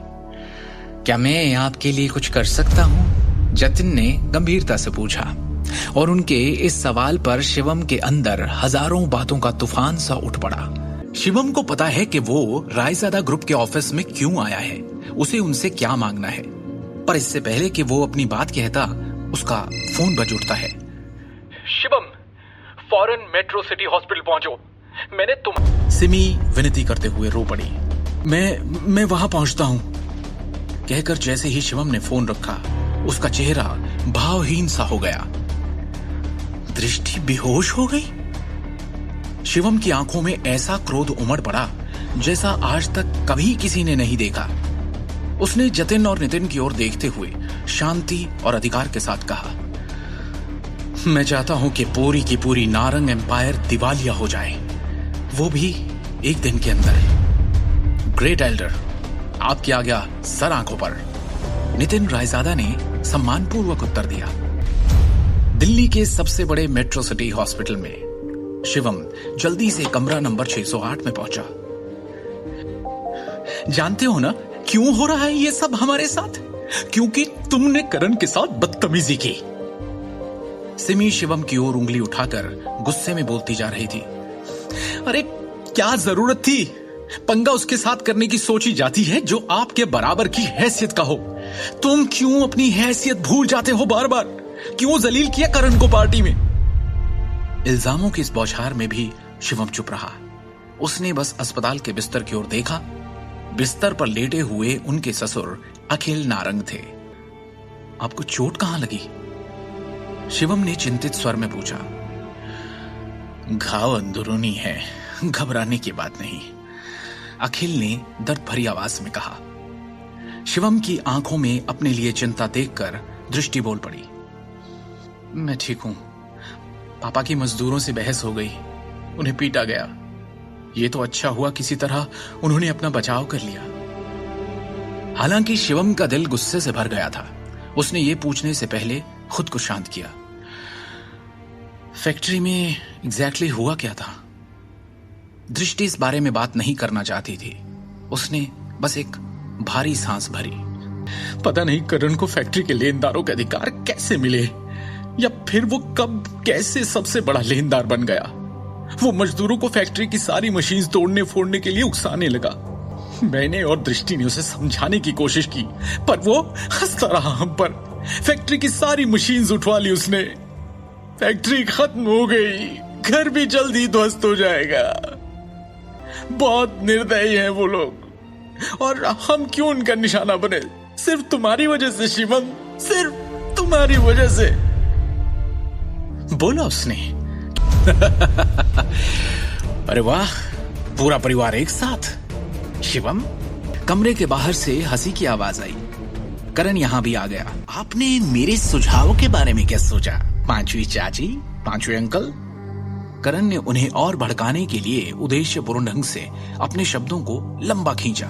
क्या मैं आपके लिए कुछ कर सकता हूं? जतिन ने गंभीरता से पूछा और उनके इस सवाल पर शिवम के अंदर हजारों बातों का तूफान सा उठ पड़ा। शिवम को पता है कि वो रायजादा ग्रुप के ऑफिस में क्यों आया है, उसे उनसे क्या मांगना है। पर इससे पहले कि वो अपनी बात कहता, उसका फोन बज उठता है। शिवम, फौरन मेट्रो सिटी हॉस्पिटल पहुंचो। मैंने तुम। सिमी विनती करते हुए रो पड़ी। मैं वहां पहुंचता हूं, कहकर जैसे ही शिवम ने फोन रखा, उसका चेहरा भावहीन सा हो गया। दृष्टि बेहोश हो गई। शिवम की आंखों में ऐसा क्रोध उमड़ पड़ा जैसा आज तक कभी किसी ने नहीं देखा। उसने जतिन और नितिन की ओर देखते हुए शांति और अधिकार के साथ कहा, मैं चाहता हूं कि पूरी की पूरी नारंग एम्पायर दिवालिया हो जाए, वो भी एक दिन के अंदर। ग्रेट एल्डर, आपकी आज्ञा सर आंखों पर। नितिन रायजादा ने सम्मानपूर्वक उत्तर दिया। दिल्ली के सबसे बड़े मेट्रो सिटी हॉस्पिटल में शिवम जल्दी से कमरा नंबर 608 में पहुंचा। जानते हो ना क्यों हो रहा है ये सब हमारे साथ? क्योंकि तुमने करण के साथ बदतमीजी की। सिमी शिवम की ओर उंगली उठाकर गुस्से में बोलती जा रही थी। अरे क्या जरूरत थी? पंगा उसके साथ करने की सोची जाती है जो आपके बराबर की हैसियत का हो। तुम क्यों अपनी हैसियत भूल जाते हो बार बार? क्यों जलील किया करण को पार्टी में? इल्जामों की इस बौछार में भी शिवम चुप रहा। उसने बस अस्पताल के बिस्तर की ओर देखा। बिस्तर पर लेटे हुए उनके ससुर अखिल नारंग थे। आपको चोट कहां लगी? शिवम ने चिंतित स्वर में पूछा। घाव अंदरूनी है, घबराने की बात नहीं, अखिल ने दर्द भरी आवाज में कहा। शिवम की आंखों में अपने लिए चिंता देखकर दृष्टि बोल पड़ी। मैं ठीक हूं, पापा की मजदूरों से बहस हो गई, उन्हें पीटा गया। ये तो अच्छा हुआ किसी तरह उन्होंने अपना बचाव कर लिया। हालांकि शिवम का दिल गुस्से से भर गया था। उसने ये पूछने से पहले खुद को शांत किया, फैक्ट्री में एग्जैक्टली हुआ क्या था? दृष्टि इस बारे में बात नहीं करना चाहती थी। उसने बस एक भारी सांस भरी। पता नहीं करण को फैक्ट्री के लेनदारों के अधिकार कैसे मिले, या फिर वो कब कैसे सबसे बड़ा लेनदार बन गया। वो मजदूरों को फैक्ट्री की सारी मशीन तोड़ने फोड़ने के लिए उकसाने लगा। मैंने और दृष्टि ने उसे समझाने की कोशिश की, पर वो हंसता रहा हम पर। फैक्ट्री की सारी मशीन्स उठवा ली उसने। फैक्ट्री खत्म हो गई, घर भी जल्दी ध्वस्त हो जाएगा। बहुत निर्दयी हैं वो लोग, और हम क्यों उनका निशाना बने? सिर्फ तुम्हारी वजह से शिवम, सिर्फ तुम्हारी वजह से, बोला उसने। अरे वाह, पूरा परिवार एक साथ। शिवम, कमरे के बाहर से हंसी की आवाज आई। करण यहां भी आ गया। आपने मेरे सुझावों के बारे में क्या सोचा? पांचवी चाची, पांचवे अंकल? करण ने उन्हें और भड़काने के लिए उद्देश्यपूर्ण ढंग से अपने शब्दों को लंबा खींचा।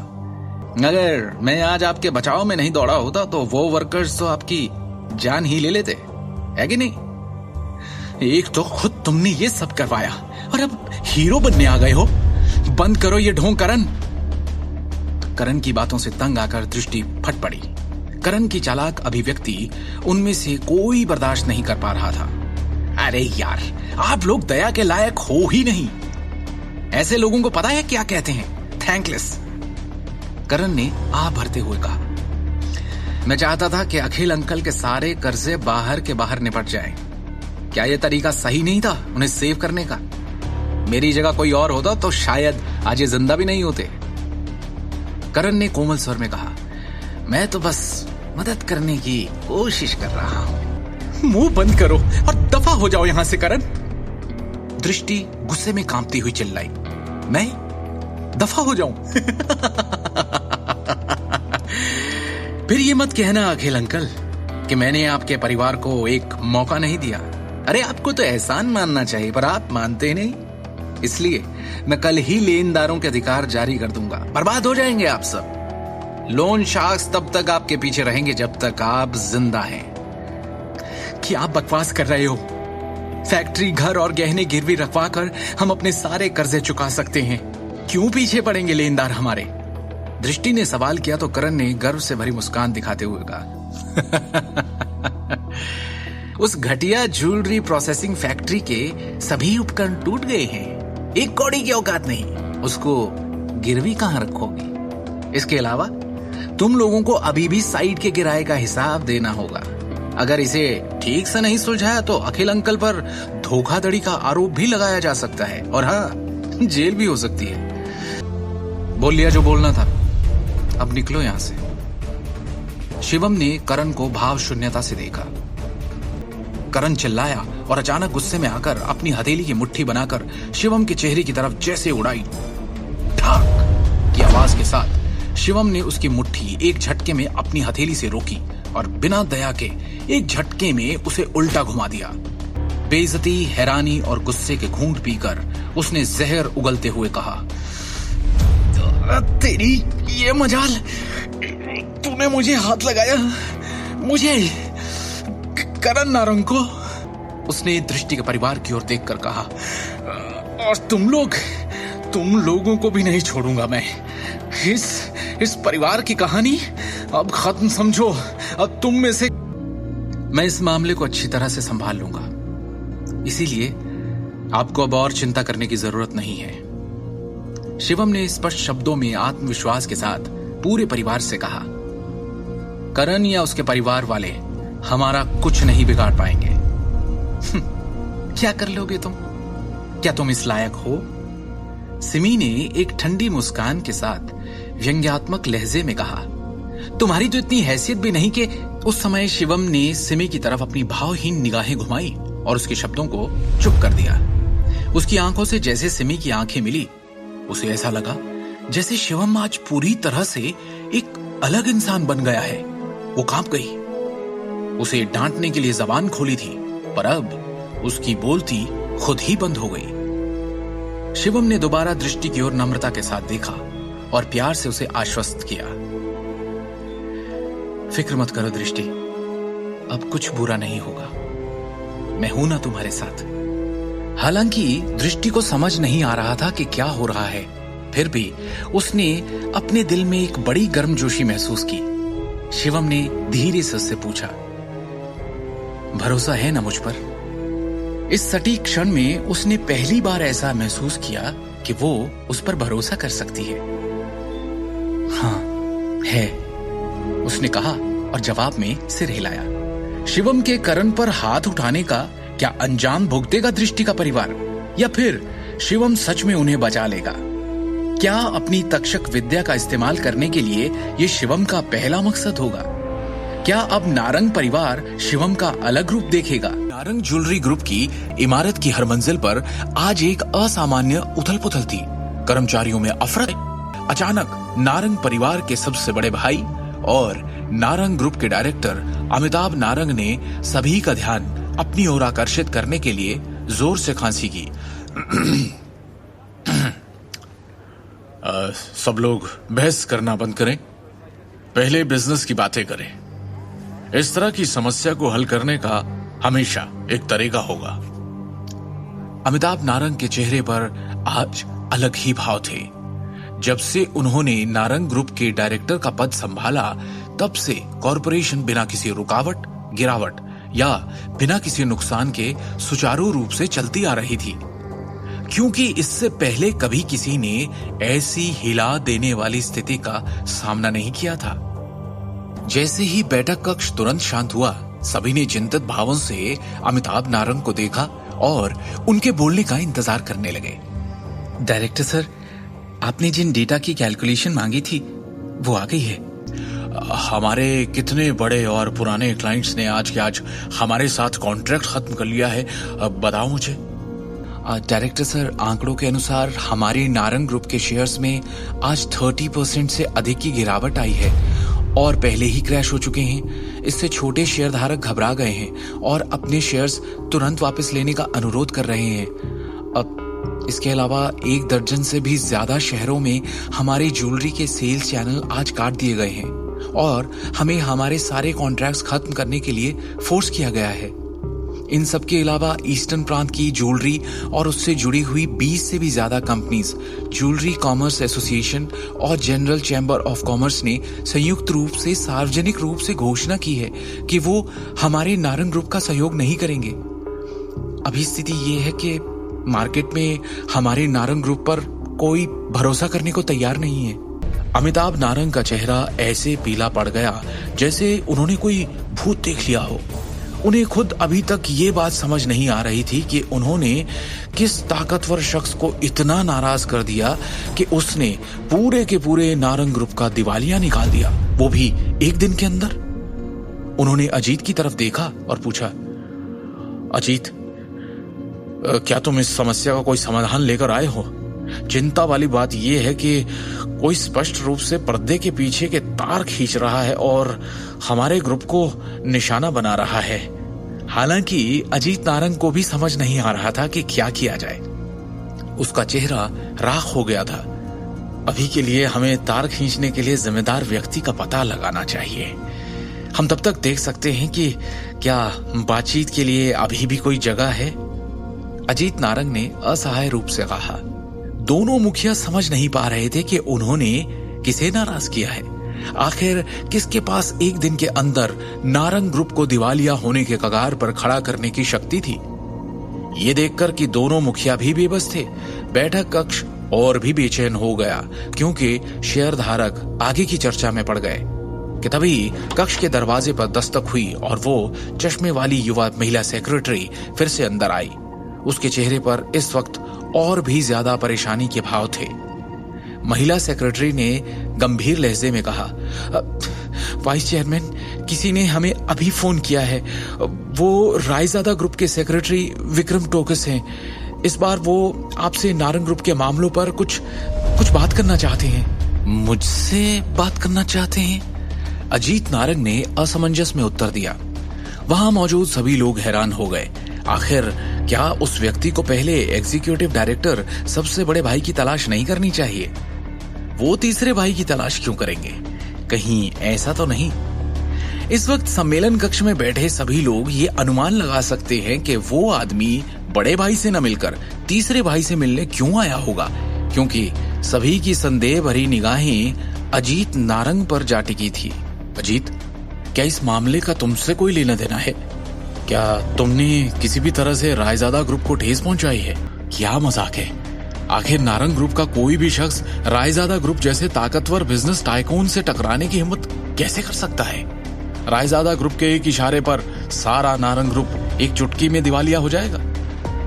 अगर मैं आज आपके बचाव में नहीं दौड़ा होता तो वो वर्कर्स तो आपकी जान ही ले लेते, है कि नहीं? एक तो खुद तुमने ये सब करवाया और अब हीरो बनने आ गए हो। बंद करो ये ढोंग करण। करण की बातों से तंग आकर दृष्टि फट पड़ी। करण की चालाक अभिव्यक्ति उनमें से कोई बर्दाश्त नहीं कर पा रहा था। अरे यार, आप लोग दया के लायक हो ही नहीं। ऐसे लोगों को पता है क्या कहते हैं? थैंकलेस। करण ने आ भरते हुए कहा, मैं चाहता था कि अखिल अंकल के सारे कर्जे बाहर के बाहर निपट जाएं। क्या यह तरीका सही नहीं था उन्हें सेव करने का? मेरी जगह कोई और होता तो शायद आज ये जिंदा भी नहीं होते। करण ने कोमल स्वर में कहा, मैं तो बस मदद करने की कोशिश कर रहा हूं। मुंह बंद करो और दफा हो जाओ यहां से करण। दृष्टि गुस्से में कांपती हुई चिल्लाई, मैं दफा हो जाऊं? फिर ये मत कहना अखिल अंकल कि मैंने आपके परिवार को एक मौका नहीं दिया। अरे आपको तो एहसान मानना चाहिए, पर आप मानते नहीं। इसलिए मैं कल ही लेनदारों के अधिकार जारी कर दूंगा। बर्बाद हो जाएंगे आप सब। लोन शार्क्स तब तक आपके पीछे रहेंगे जब तक आप जिंदा हैं। क्या आप बकवास कर रहे हो? फैक्ट्री, घर और गहने गिरवी रखवा कर हम अपने सारे कर्जे चुका सकते हैं। क्यों पीछे पड़ेंगे लेनदार हमारे? दृष्टि ने सवाल किया तो करण ने गर्व से भरी मुस्कान दिखाते हुए कहा, उस घटिया ज्वेलरी प्रोसेसिंग फैक्ट्री के सभी उपकरण टूट गए हैं। एक कौड़ी की औकात नहीं, उसको गिरवी कहां रखोगे? इसके अलावा तुम लोगों को अभी भी साइट के किराए का हिसाब देना होगा। अगर इसे ठीक से नहीं सुलझाया तो अखिल अंकल पर धोखाधड़ी का आरोप भी लगाया जा सकता है, और हाँ, जेल भी हो सकती है। बोल लिया जो बोलना था, अब निकलो यहां से। शिवम ने करण को भाव शून्यता से देखा। करण चिल्लाया और अचानक गुस्से में आकर अपनी हथेली की मुट्ठी बनाकर शिवम के चेहरे की तरफ जैसे उड़ाई। ठाक की आवाज के साथ शिवम ने उसकी मुट्ठी एक झटके में अपनी हथेली से रोकी और बिना दया के एक झटके में उसे उल्टा घुमा दिया। बेइज्जती, हैरानी और गुस्से के घूंट पीकर उसने जहर उगलते हुए कहा, तेरी ये मजाल, तूने मुझे हाथ लगाया, मुझे, करण नारंग को। उसने दृष्टि के परिवार की ओर देखकर कहा, और तुम लोगों को भी नहीं छोड़ूंगा मैं। इस परिवार की कहानी अब खत्म समझो। अब तुम में से मैं इस मामले को अच्छी तरह से संभाल लूंगा, इसीलिए आपको अब और चिंता करने की जरूरत नहीं है। शिवम ने स्पष्ट शब्दों में आत्मविश्वास के साथ पूरे परिवार से कहा, करण या उसके परिवार वाले हमारा कुछ नहीं बिगाड़ पाएंगे। क्या कर लोगे तुम? क्या तुम इस लायक हो? सिमी ने एक ठंडी मुस्कान के साथ व्यंग्यात्मक लहजे में कहा, तुम्हारी तो इतनी हैसियत भी नहीं कि। उस समय शिवम ने सिमी की तरफ अपनी भावहीन निगाहें घुमाई और उसके शब्दों को चुप कर दिया। उसकी आंखों से जैसे सिमी की आंखें मिली, उसे ऐसा लगा जैसे शिवम आज पूरी तरह से एक अलग इंसान बन गया है। वो कांप गई। उसे डांटने के लिए जबान खोली थी, पर अब उसकी बोलती खुद ही बंद हो गई। शिवम ने दोबारा दृष्टि की ओर नम्रता के साथ देखा और प्यार से उसे आश्वस्त किया। फिक्र मत करो दृष्टि, अब कुछ बुरा नहीं होगा, मैं हूं ना तुम्हारे साथ। हालांकि दृष्टि को समझ नहीं आ रहा था कि क्या हो रहा है, फिर भी उसने अपने दिल में एक बड़ी गर्मजोशी महसूस की। शिवम ने धीरे से उससे पूछा, भरोसा है ना मुझ पर? इस सटीक क्षण में उसने पहली बार ऐसा महसूस किया कि वो उस पर भरोसा कर सकती है। हाँ है, उसने कहा और जवाब में सिर हिलाया। शिवम के करण पर हाथ उठाने का क्या अंजाम भुगतेगा दृष्टि का परिवार, या फिर शिवम सच में उन्हें बचा लेगा? क्या अपनी तक्षक विद्या का इस्तेमाल करने के लिए ये शिवम का पहला मकसद होगा? क्या अब नारंग परिवार शिवम का अलग रूप देखेगा? नारंग ज्वेलरी ग्रुप की इमारत की हर मंजिल पर आज एक असामान्य उथल पुथल थी। कर्मचारियों में अफरा। अचानक नारंग परिवार के सबसे बड़े भाई और नारंग ग्रुप के डायरेक्टर अमिताभ नारंग ने सभी का ध्यान अपनी ओर आकर्षित करने के लिए जोर से खांसी की। सब लोग बहस करना बंद करें, पहले बिजनेस की बातें करें। इस तरह की समस्या को हल करने का हमेशा एक तरीका होगा। अमिताभ नारंग के चेहरे पर आज अलग ही भाव थे। जब से उन्होंने नारंग ग्रुप के डायरेक्टर का पद संभाला, तब से कॉरपोरेशन बिना किसी रुकावट, गिरावट या बिना किसी नुकसान के सुचारू रूप से चलती आ रही थी, क्योंकि इससे पहले कभी किसी ने ऐसी हिला देने वाली स्थिति का सामना नहीं किया था। जैसे ही बैठक कक्ष तुरंत शांत हुआ, सभी ने चिंतित भावों से अमिताभ नारंग को देखा और उनके बोलने का इंतजार करने लगे। डायरेक्टर सर, आपने जिन डेटा की कैलकुलेशन मांगी थी वो आ गई है। हमारे कितने बड़े और पुराने क्लाइंट्स ने आज के आज हमारे साथ कॉन्ट्रैक्ट खत्म कर लिया है, अब बताओ मुझे। डायरेक्टर सर, आंकड़ों के अनुसार हमारे नारंग ग्रुप के शेयर्स में आज 30% से अधिक की गिरावट आई है और पहले ही क्रैश हो चुके हैं। इससे छोटे शेयर धारक घबरा गए हैं और अपने शेयर्स तुरंत वापस लेने का अनुरोध कर रहे हैं। अब इसके अलावा 1 दर्जन से भी ज्यादा शहरों में हमारे ज्वेलरी के सेल्स चैनल आज काट दिए गए हैं और हमें हमारे सारे कॉन्ट्रैक्ट्स खत्म करने के लिए फोर्स किया गया है। इन सब के अलावा ईस्टर्न प्रांत की ज्वेलरी और उससे जुड़ी हुई 20 से भी ज्यादा कंपनीज, ज्वेलरी कॉमर्स एसोसिएशन और जनरल चैम्बर ऑफ कॉमर्स ने संयुक्त रूप से सार्वजनिक रूप से घोषणा की है कि वो हमारे नारंग ग्रुप का सहयोग नहीं करेंगे। अभी स्थिति ये है कि मार्केट में हमारे नारंग ग्रुप पर कोई भरोसा करने को तैयार नहीं है। अमिताभ नारंग का चेहरा ऐसे पीला पड़ गया जैसे उन्होंने कोई भूत देख लिया हो। उन्हें खुद अभी तक ये बात समझ नहीं आ रही थी कि उन्होंने किस ताकतवर शख्स को इतना नाराज कर दिया कि उसने पूरे के पूरे नारंग ग्रुप का दिवालिया निकाल दिया, वो भी एक दिन के अंदर। उन्होंने अजीत की तरफ देखा और पूछा, अजीत, क्या तुम इस समस्या का कोई समाधान लेकर आए हो? चिंता वाली बात यह है कि कोई स्पष्ट रूप से पर्दे के पीछे के तार खींच रहा है और हमारे ग्रुप को निशाना बना रहा है। हालांकि अजीत नारंग को भी समझ नहीं आ रहा था कि क्या किया जाए। उसका चेहरा राख हो गया था। अभी के लिए हमें तार खींचने के लिए जिम्मेदार व्यक्ति का पता लगाना चाहिए। हम तब तक देख सकते हैं कि क्या बातचीत के लिए अभी भी कोई जगह है। अजीत नारंग ने असहाय रूप से कहा। दोनों मुखिया समझ नहीं पा रहे थे कि उन्होंने किसे नाराज किया है। आखिर किसके पास एक दिन के अंदर नारंग ग्रुप को दिवालिया होने के कगार पर खड़ा करने की शक्ति थी। ये देखकर कि दोनों मुखिया भी बेबस थे, बैठक कक्ष और भी बेचैन हो गया, क्योंकि शेयर धारक आगे की चर्चा में पड़ गए कि तभी कक्ष के दरवाजे पर दस्तक हुई और वो चश्मे वाली युवा महिला सेक्रेटरी फिर से अंदर आई। उसके चेहरे पर इस वक्त और भी ज्यादा परेशानी के भाव थे। महिला सेक्रेटरी ने गंभीर लहजे में कहा, वाइस चेयरमैन, किसी ने हमें अभी फोन किया है। वो रायजादा ग्रुप के सेक्रेटरी विक्रम टोकस हैं। इस बार वो आपसे नारंग ग्रुप के मामलों पर कुछ बात करना चाहते हैं। मुझसे बात करना चाहते हैं? अजीत नारंग ने असमंजस में उत्तर दिया। वहां मौजूद सभी लोग हैरान हो गए। आखिर क्या उस व्यक्ति को पहले एग्जीक्यूटिव डायरेक्टर सबसे बड़े भाई की तलाश नहीं करनी चाहिए? वो तीसरे भाई की तलाश क्यों करेंगे? कहीं ऐसा तो नहीं? इस वक्त सम्मेलन कक्ष में बैठे सभी लोग ये अनुमान लगा सकते हैं कि वो आदमी बड़े भाई से न मिलकर तीसरे भाई से मिलने क्यों आया होगा, क्योंकि सभी की संदेह भरी निगाहें अजीत नारंग पर जा टिकी थी। अजीत, क्या इस मामले का तुमसे कोई लेना देना है? क्या तुमने किसी भी तरह से रायजादा ग्रुप को ठेस पहुंचाई है? क्या मजाक है? आखिर नारंग ग्रुप का कोई भी शख्स रायजादा ग्रुप जैसे ताकतवर बिजनेस टाइकून से टकराने की हिम्मत कैसे कर सकता है? रायजादा ग्रुप के एक इशारे पर सारा नारंग ग्रुप एक चुटकी में दिवालिया हो जाएगा।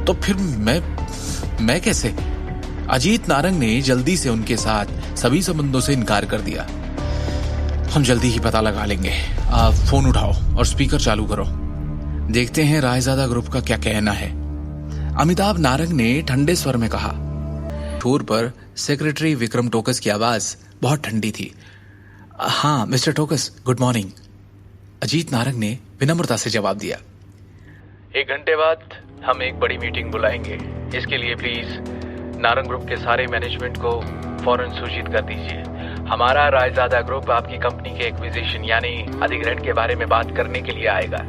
तो फिर मैं कैसे? अजीत नारंग ने जल्दी से उनके साथ सभी संबंधों से इनकार कर दिया। हम जल्दी ही पता लगा लेंगे। आप फोन उठाओ और स्पीकर चालू करो। देखते हैं रायजादा ग्रुप का क्या कहना है। अमिताभ नारंग ने ठंडे स्वर में कहा। टूर पर सेक्रेटरी विक्रम टोकस की आवाज बहुत ठंडी थी। हाँ mister Tokas, good morning. Ajit Narang ने विनम्रता से जवाब दिया। 1 घंटे बाद हम एक बड़ी मीटिंग बुलाएंगे। इसके लिए प्लीज नारंग ग्रुप के सारे मैनेजमेंट को फौरन सूचित कर दीजिए। हमारा रायजादा ग्रुप आपकी कंपनी के एक्विजिशन यानी अधिग्रहण के बारे में बात करने के लिए आएगा।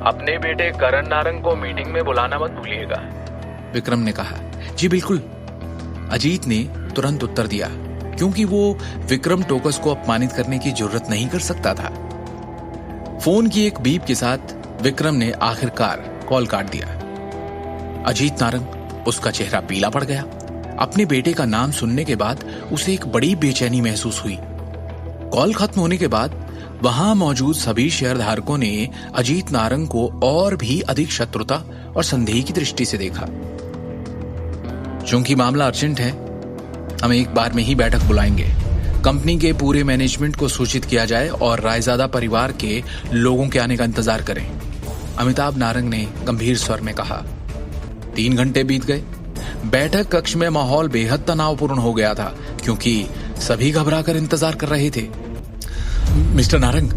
अपने बेटे करण नारंग को मीटिंग में बुलाना मत भूलिएगा, विक्रम ने कहा। जी बिल्कुल, अजीत ने तुरंत उत्तर दिया, क्योंकि वो विक्रम टोकस को अपमानित करने की जरूरत नहीं कर सकता था। फोन की एक बीप के साथ विक्रम ने आखिरकार कॉल काट दिया। अजीत नारंग, उसका चेहरा पीला पड़ गया। अपने बेटे का नाम सुनने के बाद उसे एक बड़ी बेचैनी महसूस हुई। कॉल खत्म होने के बाद वहां मौजूद सभी शेयरधारकों ने अजीत नारंग को और भी अधिक शत्रुता और संदेह की दृष्टि से देखा। चूंकि मामला अर्जेंट है, हम एक बार में ही बैठक बुलाएंगे। कंपनी के पूरे मैनेजमेंट को सूचित किया जाए और रायजादा परिवार के लोगों के आने का इंतजार करें, अमिताभ नारंग ने गंभीर स्वर में कहा। 3 घंटे बीत गए। बैठक कक्ष में माहौल बेहद तनावपूर्ण हो गया था, क्योंकि सभी घबराकर इंतजार कर रहे थे। मिस्टर नारंग,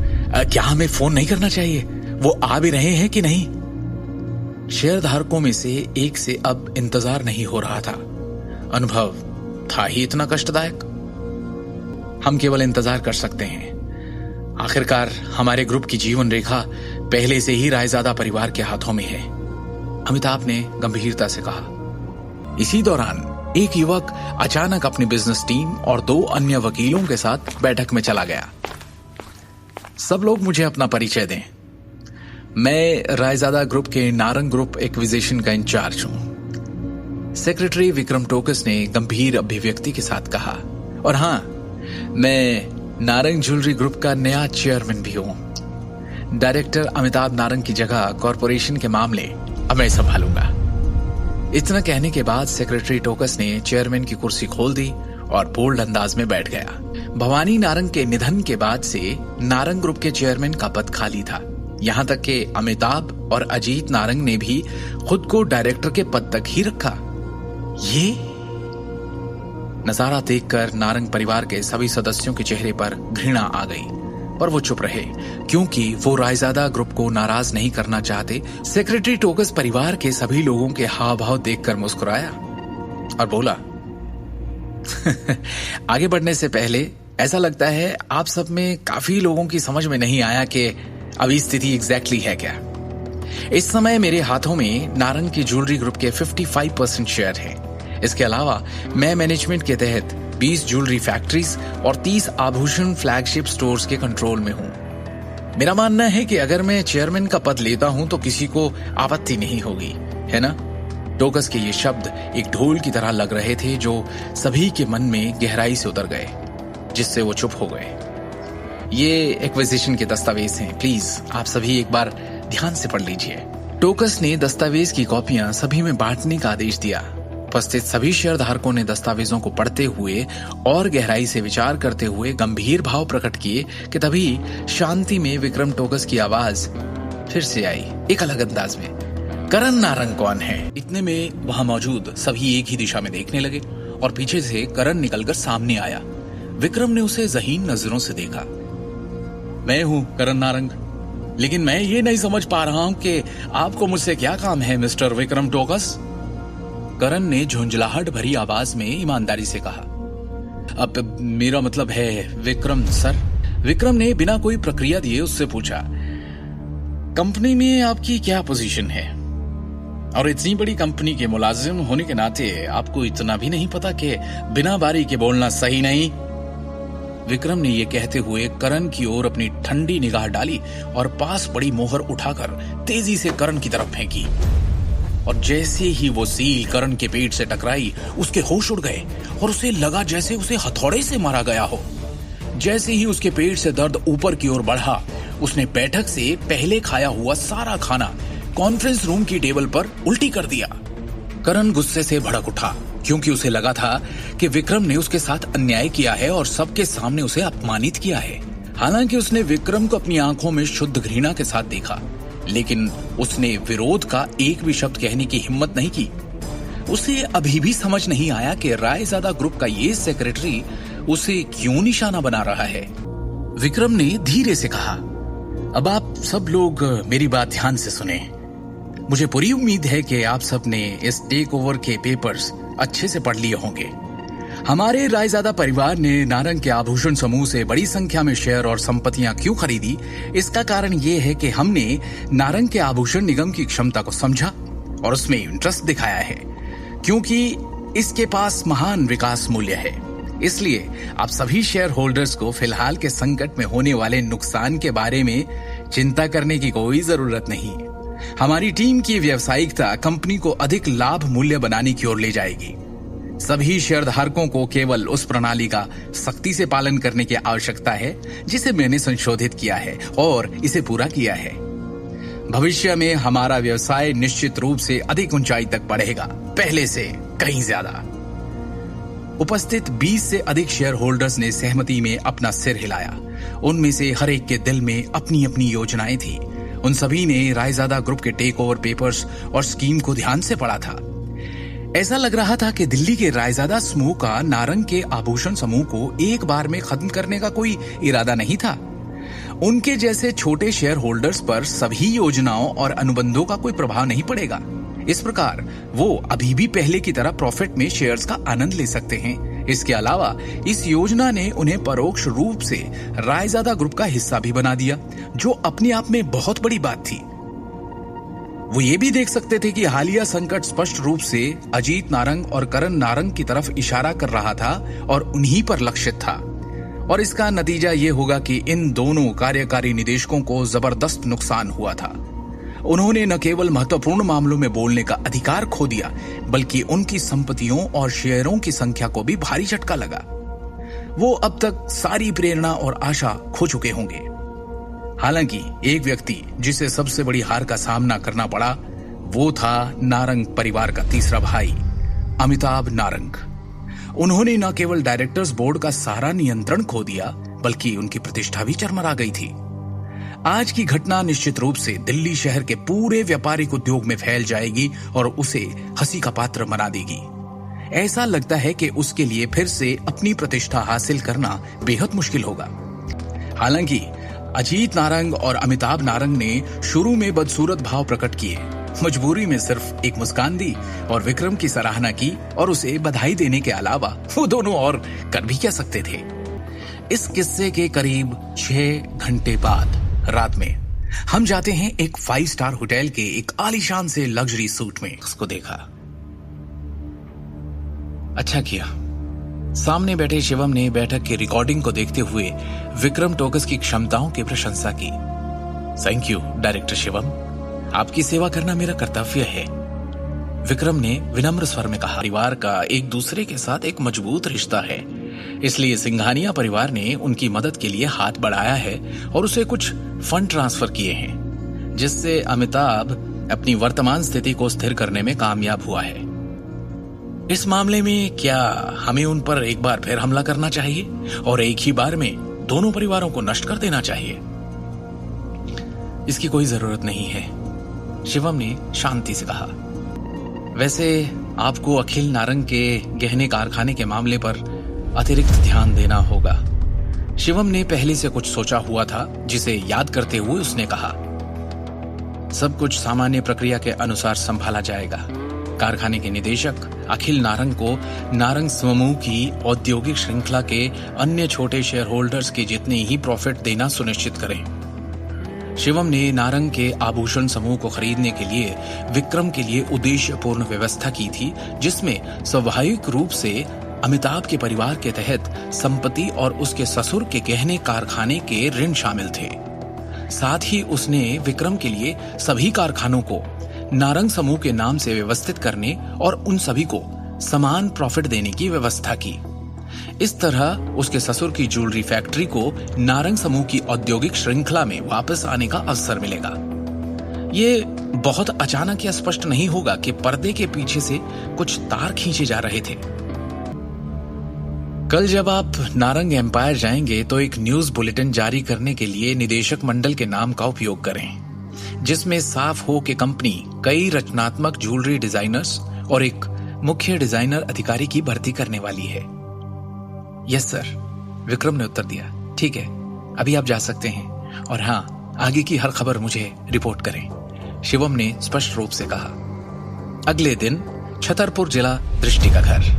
क्या हमें फोन नहीं करना चाहिए? वो आ भी रहे हैं कि नहीं? शेयरधारकों में से एक से अब इंतजार नहीं हो रहा था। अनुभव था ही इतना कष्टदायक। हम केवल इंतजार कर सकते हैं। आखिरकार हमारे ग्रुप की जीवन रेखा पहले से ही रायजादा परिवार के हाथों में है, अमिताभ ने गंभीरता से कहा। इसी दौरान एक युवक अचानक अपनी बिजनेस टीम और 2 अन्य वकीलों के साथ बैठक में चला गया। सब लोग मुझे अपना परिचय दें। मैं रायजादा ग्रुप के नारंग ग्रुप एक्विजिशन का इंचार्ज हूं, सेक्रेटरी विक्रम टोकस ने गंभीर अभिव्यक्ति के साथ कहा। और हां, मैं नारंग ज्वेलरी ग्रुप का नया चेयरमैन भी हूं। डायरेक्टर अमिताभ नारंग की जगह कॉरपोरेशन के मामले अब मैं संभालूंगा। इतना कहने के बाद सेक्रेटरी टोकस ने चेयरमैन की कुर्सी खोल दी और बोल्ड अंदाज में बैठ गया। भवानी नारंग के निधन के बाद से नारंग ग्रुप के चेयरमैन का पद खाली था। यहां तक कि अमिताभ और अजीत नारंग ने भी खुद को डायरेक्टर के पद तक ही रखा। ये नजारा देखकर नारंग परिवार के सभी सदस्यों के चेहरे पर घृणा आ गई, पर वो चुप रहे, क्योंकि वो रायजादा ग्रुप को नाराज नहीं करना चाहते। सेक्रेटरी टोकस परिवार के सभी लोगों के हाव भाव देखकर मुस्कुराया और बोला, आगे बढ़ने से पहले ऐसा लगता है आप सब में काफी लोगों की समझ में नहीं आया कि अभी स्थिति एग्जैक्टली है क्या। इस समय मेरे हाथों में नारंग की ज्वेलरी ग्रुप के 55% शेयर हैं। इसके अलावा मैं मैनेजमेंट के तहत 20 ज्वेलरी फैक्ट्रीज और 30 आभूषण फ्लैगशिप स्टोर्स के कंट्रोल में हूं। मेरा मानना है कि अगर मैं चेयरमैन का पद लेता हूं तो किसी को आपत्ति नहीं होगी, है ना? टोकस के ये शब्द एक ढोल की तरह लग रहे थे जो सभी के मन में गहराई से उतर गए, जिससे वो चुप हो गए। ये एक्विजिशन के दस्तावेज हैं, प्लीज आप सभी एक बार ध्यान से पढ़ लीजिए। टोकस ने दस्तावेज की कॉपियां सभी में बांटने का आदेश दिया। उपस्थित सभी शेयरधारकों ने दस्तावेजों को पढ़ते हुए और गहराई से विचार करते हुए गंभीर भाव प्रकट किए कि तभी शांति में विक्रम टोकस की आवाज फिर से आई, एक अलग अंदाज में। करण नारंग कौन है? इतने में वहां मौजूद सभी एक ही दिशा में देखने लगे और पीछे से करण निकलकर सामने आया। विक्रम ने उसे ज़हीन नजरों से देखा। मैं हूं करण नारंग, लेकिन मैं ये नहीं समझ पा रहा हूं कि आपको मुझसे क्या काम है मिस्टर विक्रम टोकस। करण ने झुंझलाहट भरी आवाज में ईमानदारी से कहा। अब मेरा मतलब है विक्रम सर। विक्रम ने बिना कोई प्रक्रिया दिए उससे पूछा, कंपनी में आपकी क्या पोजीशन है? और इतनी बड़ी कंपनी के मुलाजिम होने के नाते आपको इतना भी नहीं पता कि बिना बारी के बोलना सही नहीं? विक्रम ने यह कहते हुए करण की ओर अपनी ठंडी निगाह डाली और पास पड़ी मोहर उठाकर तेजी से करण की तरफ फेंकी। और जैसे ही वो सील करण के पेट से टकराई, उसके होश उड़ गए और उसे लगा जैसे उसे हथौड़े से मारा गया हो। जैसे ही उसके पेट से दर्द ऊपर की ओर बढ़ा, उसने बैठक से पहले खाया हुआ सारा खाना कॉन्फ्रेंस रूम की टेबल पर उल्टी कर दिया। करण गुस्से से भड़क उठा, क्योंकि उसे लगा था कि विक्रम ने उसके साथ अन्याय किया है और सबके सामने उसे अपमानित किया है। हालांकि उसने विक्रम को अपनी आंखों में शुद्ध घृणा के साथ देखा, लेकिन उसने विरोध का एक भी शब्द कहने की हिम्मत नहीं की। उसे अभी भी समझ नहीं आया कि रायजादा ग्रुप का ये सेक्रेटरी उसे क्यों निशाना बना रहा है। विक्रम ने धीरे से कहा, अब आप सब लोग मेरी बात ध्यान से सुने। मुझे पूरी उम्मीद है कि आप सब ने इस टेक ओवर के पेपर्स अच्छे से पढ़ लिए होंगे। हमारे रायजादा परिवार ने नारंग के आभूषण समूह से बड़ी संख्या में शेयर और संपत्तियां क्यों खरीदी, इसका कारण ये है कि हमने नारंग के आभूषण निगम की क्षमता को समझा और उसमें इंटरेस्ट दिखाया है, क्योंकि इसके पास महान विकास मूल्य है। इसलिए आप सभी शेयर होल्डर्स को फिलहाल के संकट में होने वाले नुकसान के बारे में चिंता करने की कोई जरूरत नहीं। हमारी टीम की व्यावसायिकता कंपनी को अधिक लाभ मूल्य बनाने की ओर ले जाएगी। सभी शेयरधारकों को केवल उस प्रणाली का सख्ती से पालन करने की आवश्यकता है जिसे मैंने संशोधित किया है और इसे पूरा किया है। भविष्य में हमारा व्यवसाय निश्चित रूप से अधिक ऊंचाई तक बढ़ेगा, पहले से कहीं ज्यादा। उपस्थित 20 से अधिक शेयर होल्डर्स ने सहमति में अपना सिर हिलाया। उनमें से हर एक के दिल में अपनी अपनी योजनाएं थी। उन सभी ने रायजादा ग्रुप के टेक ओवर पेपर्स और स्कीम को ध्यान से पढ़ा था। ऐसा लग रहा था कि दिल्ली के रायजादा समूह का नारंग के आभूषण समूह को एक बार में खत्म करने का कोई इरादा नहीं था। उनके जैसे छोटे शेयर होल्डर्स पर सभी योजनाओं और अनुबंधों का कोई प्रभाव नहीं पड़ेगा। इस प्रकार वो अभी भी पहले की तरह प्रॉफिट में शेयर्स का आनंद ले सकते हैं। इसके अलावा इस योजना ने उन्हें परोक्ष रूप से रायजादा ग्रुप का हिस्सा भी बना दिया, जो अपने आप में बहुत बड़ी बात थी। वो ये भी देख सकते थे कि हालिया संकट स्पष्ट रूप से अजीत नारंग और करण नारंग की तरफ इशारा कर रहा था और उन्हीं पर लक्षित था। और इसका नतीजा ये होगा कि इन दोनों कार्यकारी निदेशकों को जबरदस्त नुकसान हुआ था। उन्होंने न केवल महत्वपूर्ण मामलों में बोलने का अधिकार खो दिया, बल्कि उनकी संपत्तियों और शेयरों की संख्या को भी भारी झटका लगा। वो अब तक सारी प्रेरणा और आशा खो चुके होंगे। हालांकि एक व्यक्ति जिसे सबसे बड़ी हार का सामना करना पड़ा, वो था नारंग परिवार का तीसरा भाई, अमिताभ नारंग। उन्होंने न केवल डायरेक्टर्स बोर्ड का सारा नियंत्रण खो दिया, बल्कि उनकी प्रतिष्ठा भी चरमरा गई थी। आज की घटना निश्चित रूप से दिल्ली शहर के पूरे व्यापारिक उद्योग में फैल जाएगी और उसे हंसी का पात्र बना देगी। ऐसा लगता है कि उसके लिए फिर से अपनी प्रतिष्ठा हासिल करना बेहद मुश्किल होगा। हालांकि अजीत नारंग और अमिताभ नारंग ने शुरू में बदसूरत भाव प्रकट किए, मजबूरी में सिर्फ एक मुस्कान दी और विक्रम की सराहना की और उसे बधाई देने के अलावा वो दोनों और कर भी क्या सकते थे। इस किस्से के करीब 6 घंटे बाद रात में हम जाते हैं एक 5 स्टार होटल के एक आलीशान से लग्जरी सूट में। उसको देखा। अच्छा किया। सामने बैठे शिवम ने बैठक की रिकॉर्डिंग को देखते हुए विक्रम टोकस की क्षमताओं की प्रशंसा की। थैंक यू डायरेक्टर शिवम, आपकी सेवा करना मेरा कर्तव्य है, विक्रम ने विनम्र स्वर में कहा। परिवार का एक दूसरे के साथ एक मजबूत रिश्ता है, इसलिए सिंघानिया परिवार ने उनकी मदद के लिए हाथ बढ़ाया है और उसे कुछ फंड ट्रांसफर किए हैं, जिससे अमिताभ अपनी वर्तमान स्थिति को स्थिर करने में कामयाब हुआ है। इस मामले में क्या हमें उन पर एक बार फिर हमला करना चाहिए और एक ही बार में दोनों परिवारों को नष्ट कर देना चाहिए? इसकी कोई जरूरत नहीं है, शिवम ने शांति से कहा। वैसे आपको अखिल नारंग के गहने कारखाने के मामले पर अतिरिक्त ध्यान देना होगा। शिवम ने पहले से कुछ सोचा हुआ था, जिसे याद करते हुए उसने कहा, सब कुछ सामान्य प्रक्रिया के अनुसार संभाला जाएगा। कारखाने के निदेशक अखिल नारंग को नारंग समूह की औद्योगिक श्रृंखला के अन्य छोटे शेयर होल्डर्स के जितने ही प्रॉफिट देना सुनिश्चित करें। शिवम ने नारंग के आभूषण समूह को खरीदने के लिए विक्रम के लिए उद्देश्यपूर्ण व्यवस्था की थी, जिसमें स्वाभाविक रूप से अमिताभ के परिवार के तहत संपत्ति और उसके ससुर के गहने कारखाने के ऋण शामिल थे। साथ ही उसने विक्रम के लिए सभी कारखानों को नारंग समूह के नाम से व्यवस्थित करने और उन सभी को समान प्रॉफिट देने की व्यवस्था की। इस तरह उसके ससुर की ज्वेलरी फैक्ट्री को नारंग समूह की औद्योगिक श्रृंखला में वापस आने का अवसर मिलेगा। ये बहुत अचानक या स्पष्ट नहीं होगा कि पर्दे के पीछे से कुछ तार खींचे जा रहे थे। कल जब आप नारंग एम्पायर जाएंगे तो एक न्यूज बुलेटिन जारी करने के लिए निदेशक मंडल के नाम का उपयोग करें, जिसमें साफ हो कि कंपनी कई रचनात्मक ज्वेलरी डिजाइनर्स और एक मुख्य डिजाइनर अधिकारी की भर्ती करने वाली है। यस सर, विक्रम ने उत्तर दिया। ठीक है, अभी आप जा सकते हैं और हाँ, आगे की हर खबर मुझे रिपोर्ट करें, शिवम ने स्पष्ट रूप से कहा। अगले दिन छतरपुर जिला दृष्टि का घर।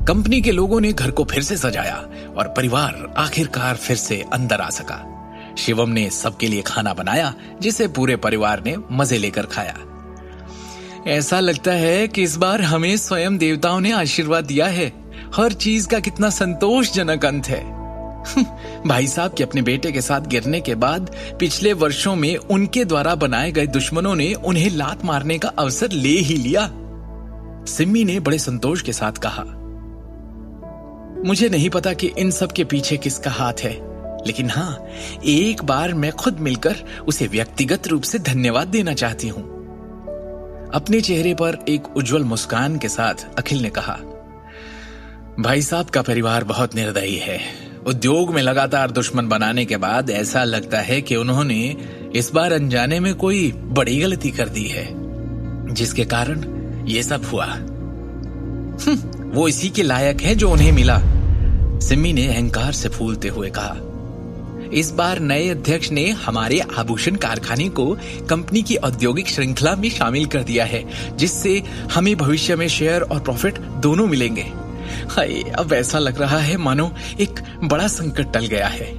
कंपनी के लोगों ने घर को फिर से सजाया और परिवार आखिरकार फिर से अंदर आ सका। शिवम ने सबके लिए खाना बनाया, जिसे पूरे परिवार ने मजे लेकर खाया। ऐसा लगता है कि इस बार हमें स्वयं देवताओं ने आशीर्वाद दिया है। हर चीज का कितना संतोषजनक अंत है। भाई साहब के अपने बेटे के साथ गिरने के बाद पिछले वर्षों में उनके द्वारा बनाए गए दुश्मनों ने उन्हें लात मारने का अवसर ले ही लिया। सिम्मी ने बड़े संतोष के साथ कहा, मुझे नहीं पता कि इन सब के पीछे किसका हाथ है, लेकिन हाँ, एक बार मैं खुद मिलकर उसे व्यक्तिगत रूप से धन्यवाद देना चाहती हूं। अपने चेहरे पर एक उज्जवल मुस्कान के साथ अखिल ने कहा, भाई साहब का परिवार बहुत निर्दयी है। उद्योग में लगातार दुश्मन बनाने के बाद ऐसा लगता है कि उन्होंने इस बार अनजाने में कोई बड़ी गलती कर दी है, जिसके कारण ये सब हुआ। वो इसी के लायक है जो उन्हें मिला, सिम्मी ने अहंकार से फूलते हुए कहा। इस बार नए अध्यक्ष ने हमारे आभूषण कारखाने को कंपनी की औद्योगिक श्रृंखला में शामिल कर दिया है, जिससे हमें भविष्य में शेयर और प्रॉफिट दोनों मिलेंगे। हाय, अब ऐसा लग रहा है मानो एक बड़ा संकट टल गया है।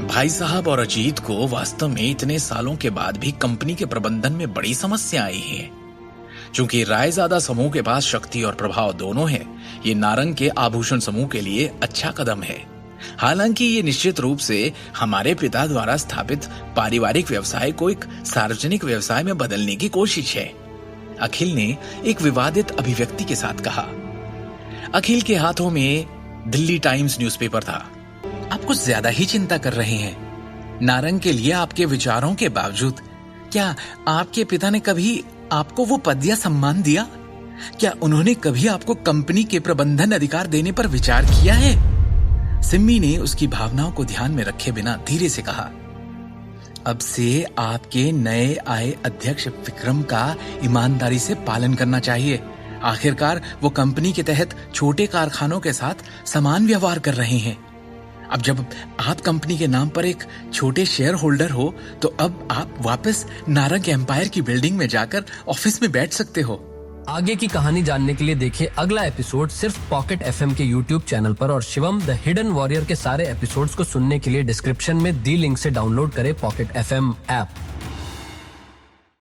भाई साहब और अजीत को वास्तव में इतने सालों के बाद भी कंपनी के प्रबंधन में बड़ी समस्या आई है। चूंकि रायजादा समूह के पास शक्ति और प्रभाव दोनों है, ये नारंग के आभूषण समूह के लिए अच्छा कदम है। हालांकि ये निश्चित रूप से हमारे पिता द्वारा स्थापित पारिवारिक व्यवसाय को एक सार्वजनिक व्यवसाय में बदलने की कोशिश है, अखिल ने एक विवादित अभिव्यक्ति के साथ कहा। अखिल के हाथों में दिल्ली टाइम्स न्यूज़पेपर था। आप कुछ ज्यादा ही चिंता कर रहे हैं। नारंग के लिए आपके विचारों के बावजूद क्या आपके पिता ने कभी आपको वो पद या सम्मान दिया? क्या उन्होंने कभी आपको कंपनी के प्रबंधन अधिकार देने पर विचार किया है? सिम्मी ने उसकी भावनाओं को ध्यान में रखे बिना धीरे से कहा, अब से आपके नए आए अध्यक्ष विक्रम का ईमानदारी से पालन करना चाहिए। आखिरकार वो कंपनी के तहत छोटे कारखानों के साथ समान व्यवहार कर रहे हैं। अब जब आप कंपनी के नाम पर एक छोटे शेयर होल्डर हो, तो अब आप वापस नारंग एम्पायर की बिल्डिंग में जाकर ऑफिस में बैठ सकते हो। आगे की कहानी जानने के लिए देखें अगला एपिसोड सिर्फ पॉकेट एफएम के यूट्यूब चैनल पर, और शिवम द हिडन वॉरियर के सारे एपिसोड्स को सुनने के लिए डिस्क्रिप्शन में दी लिंक से डाउनलोड करें पॉकेट एफएम ऐप।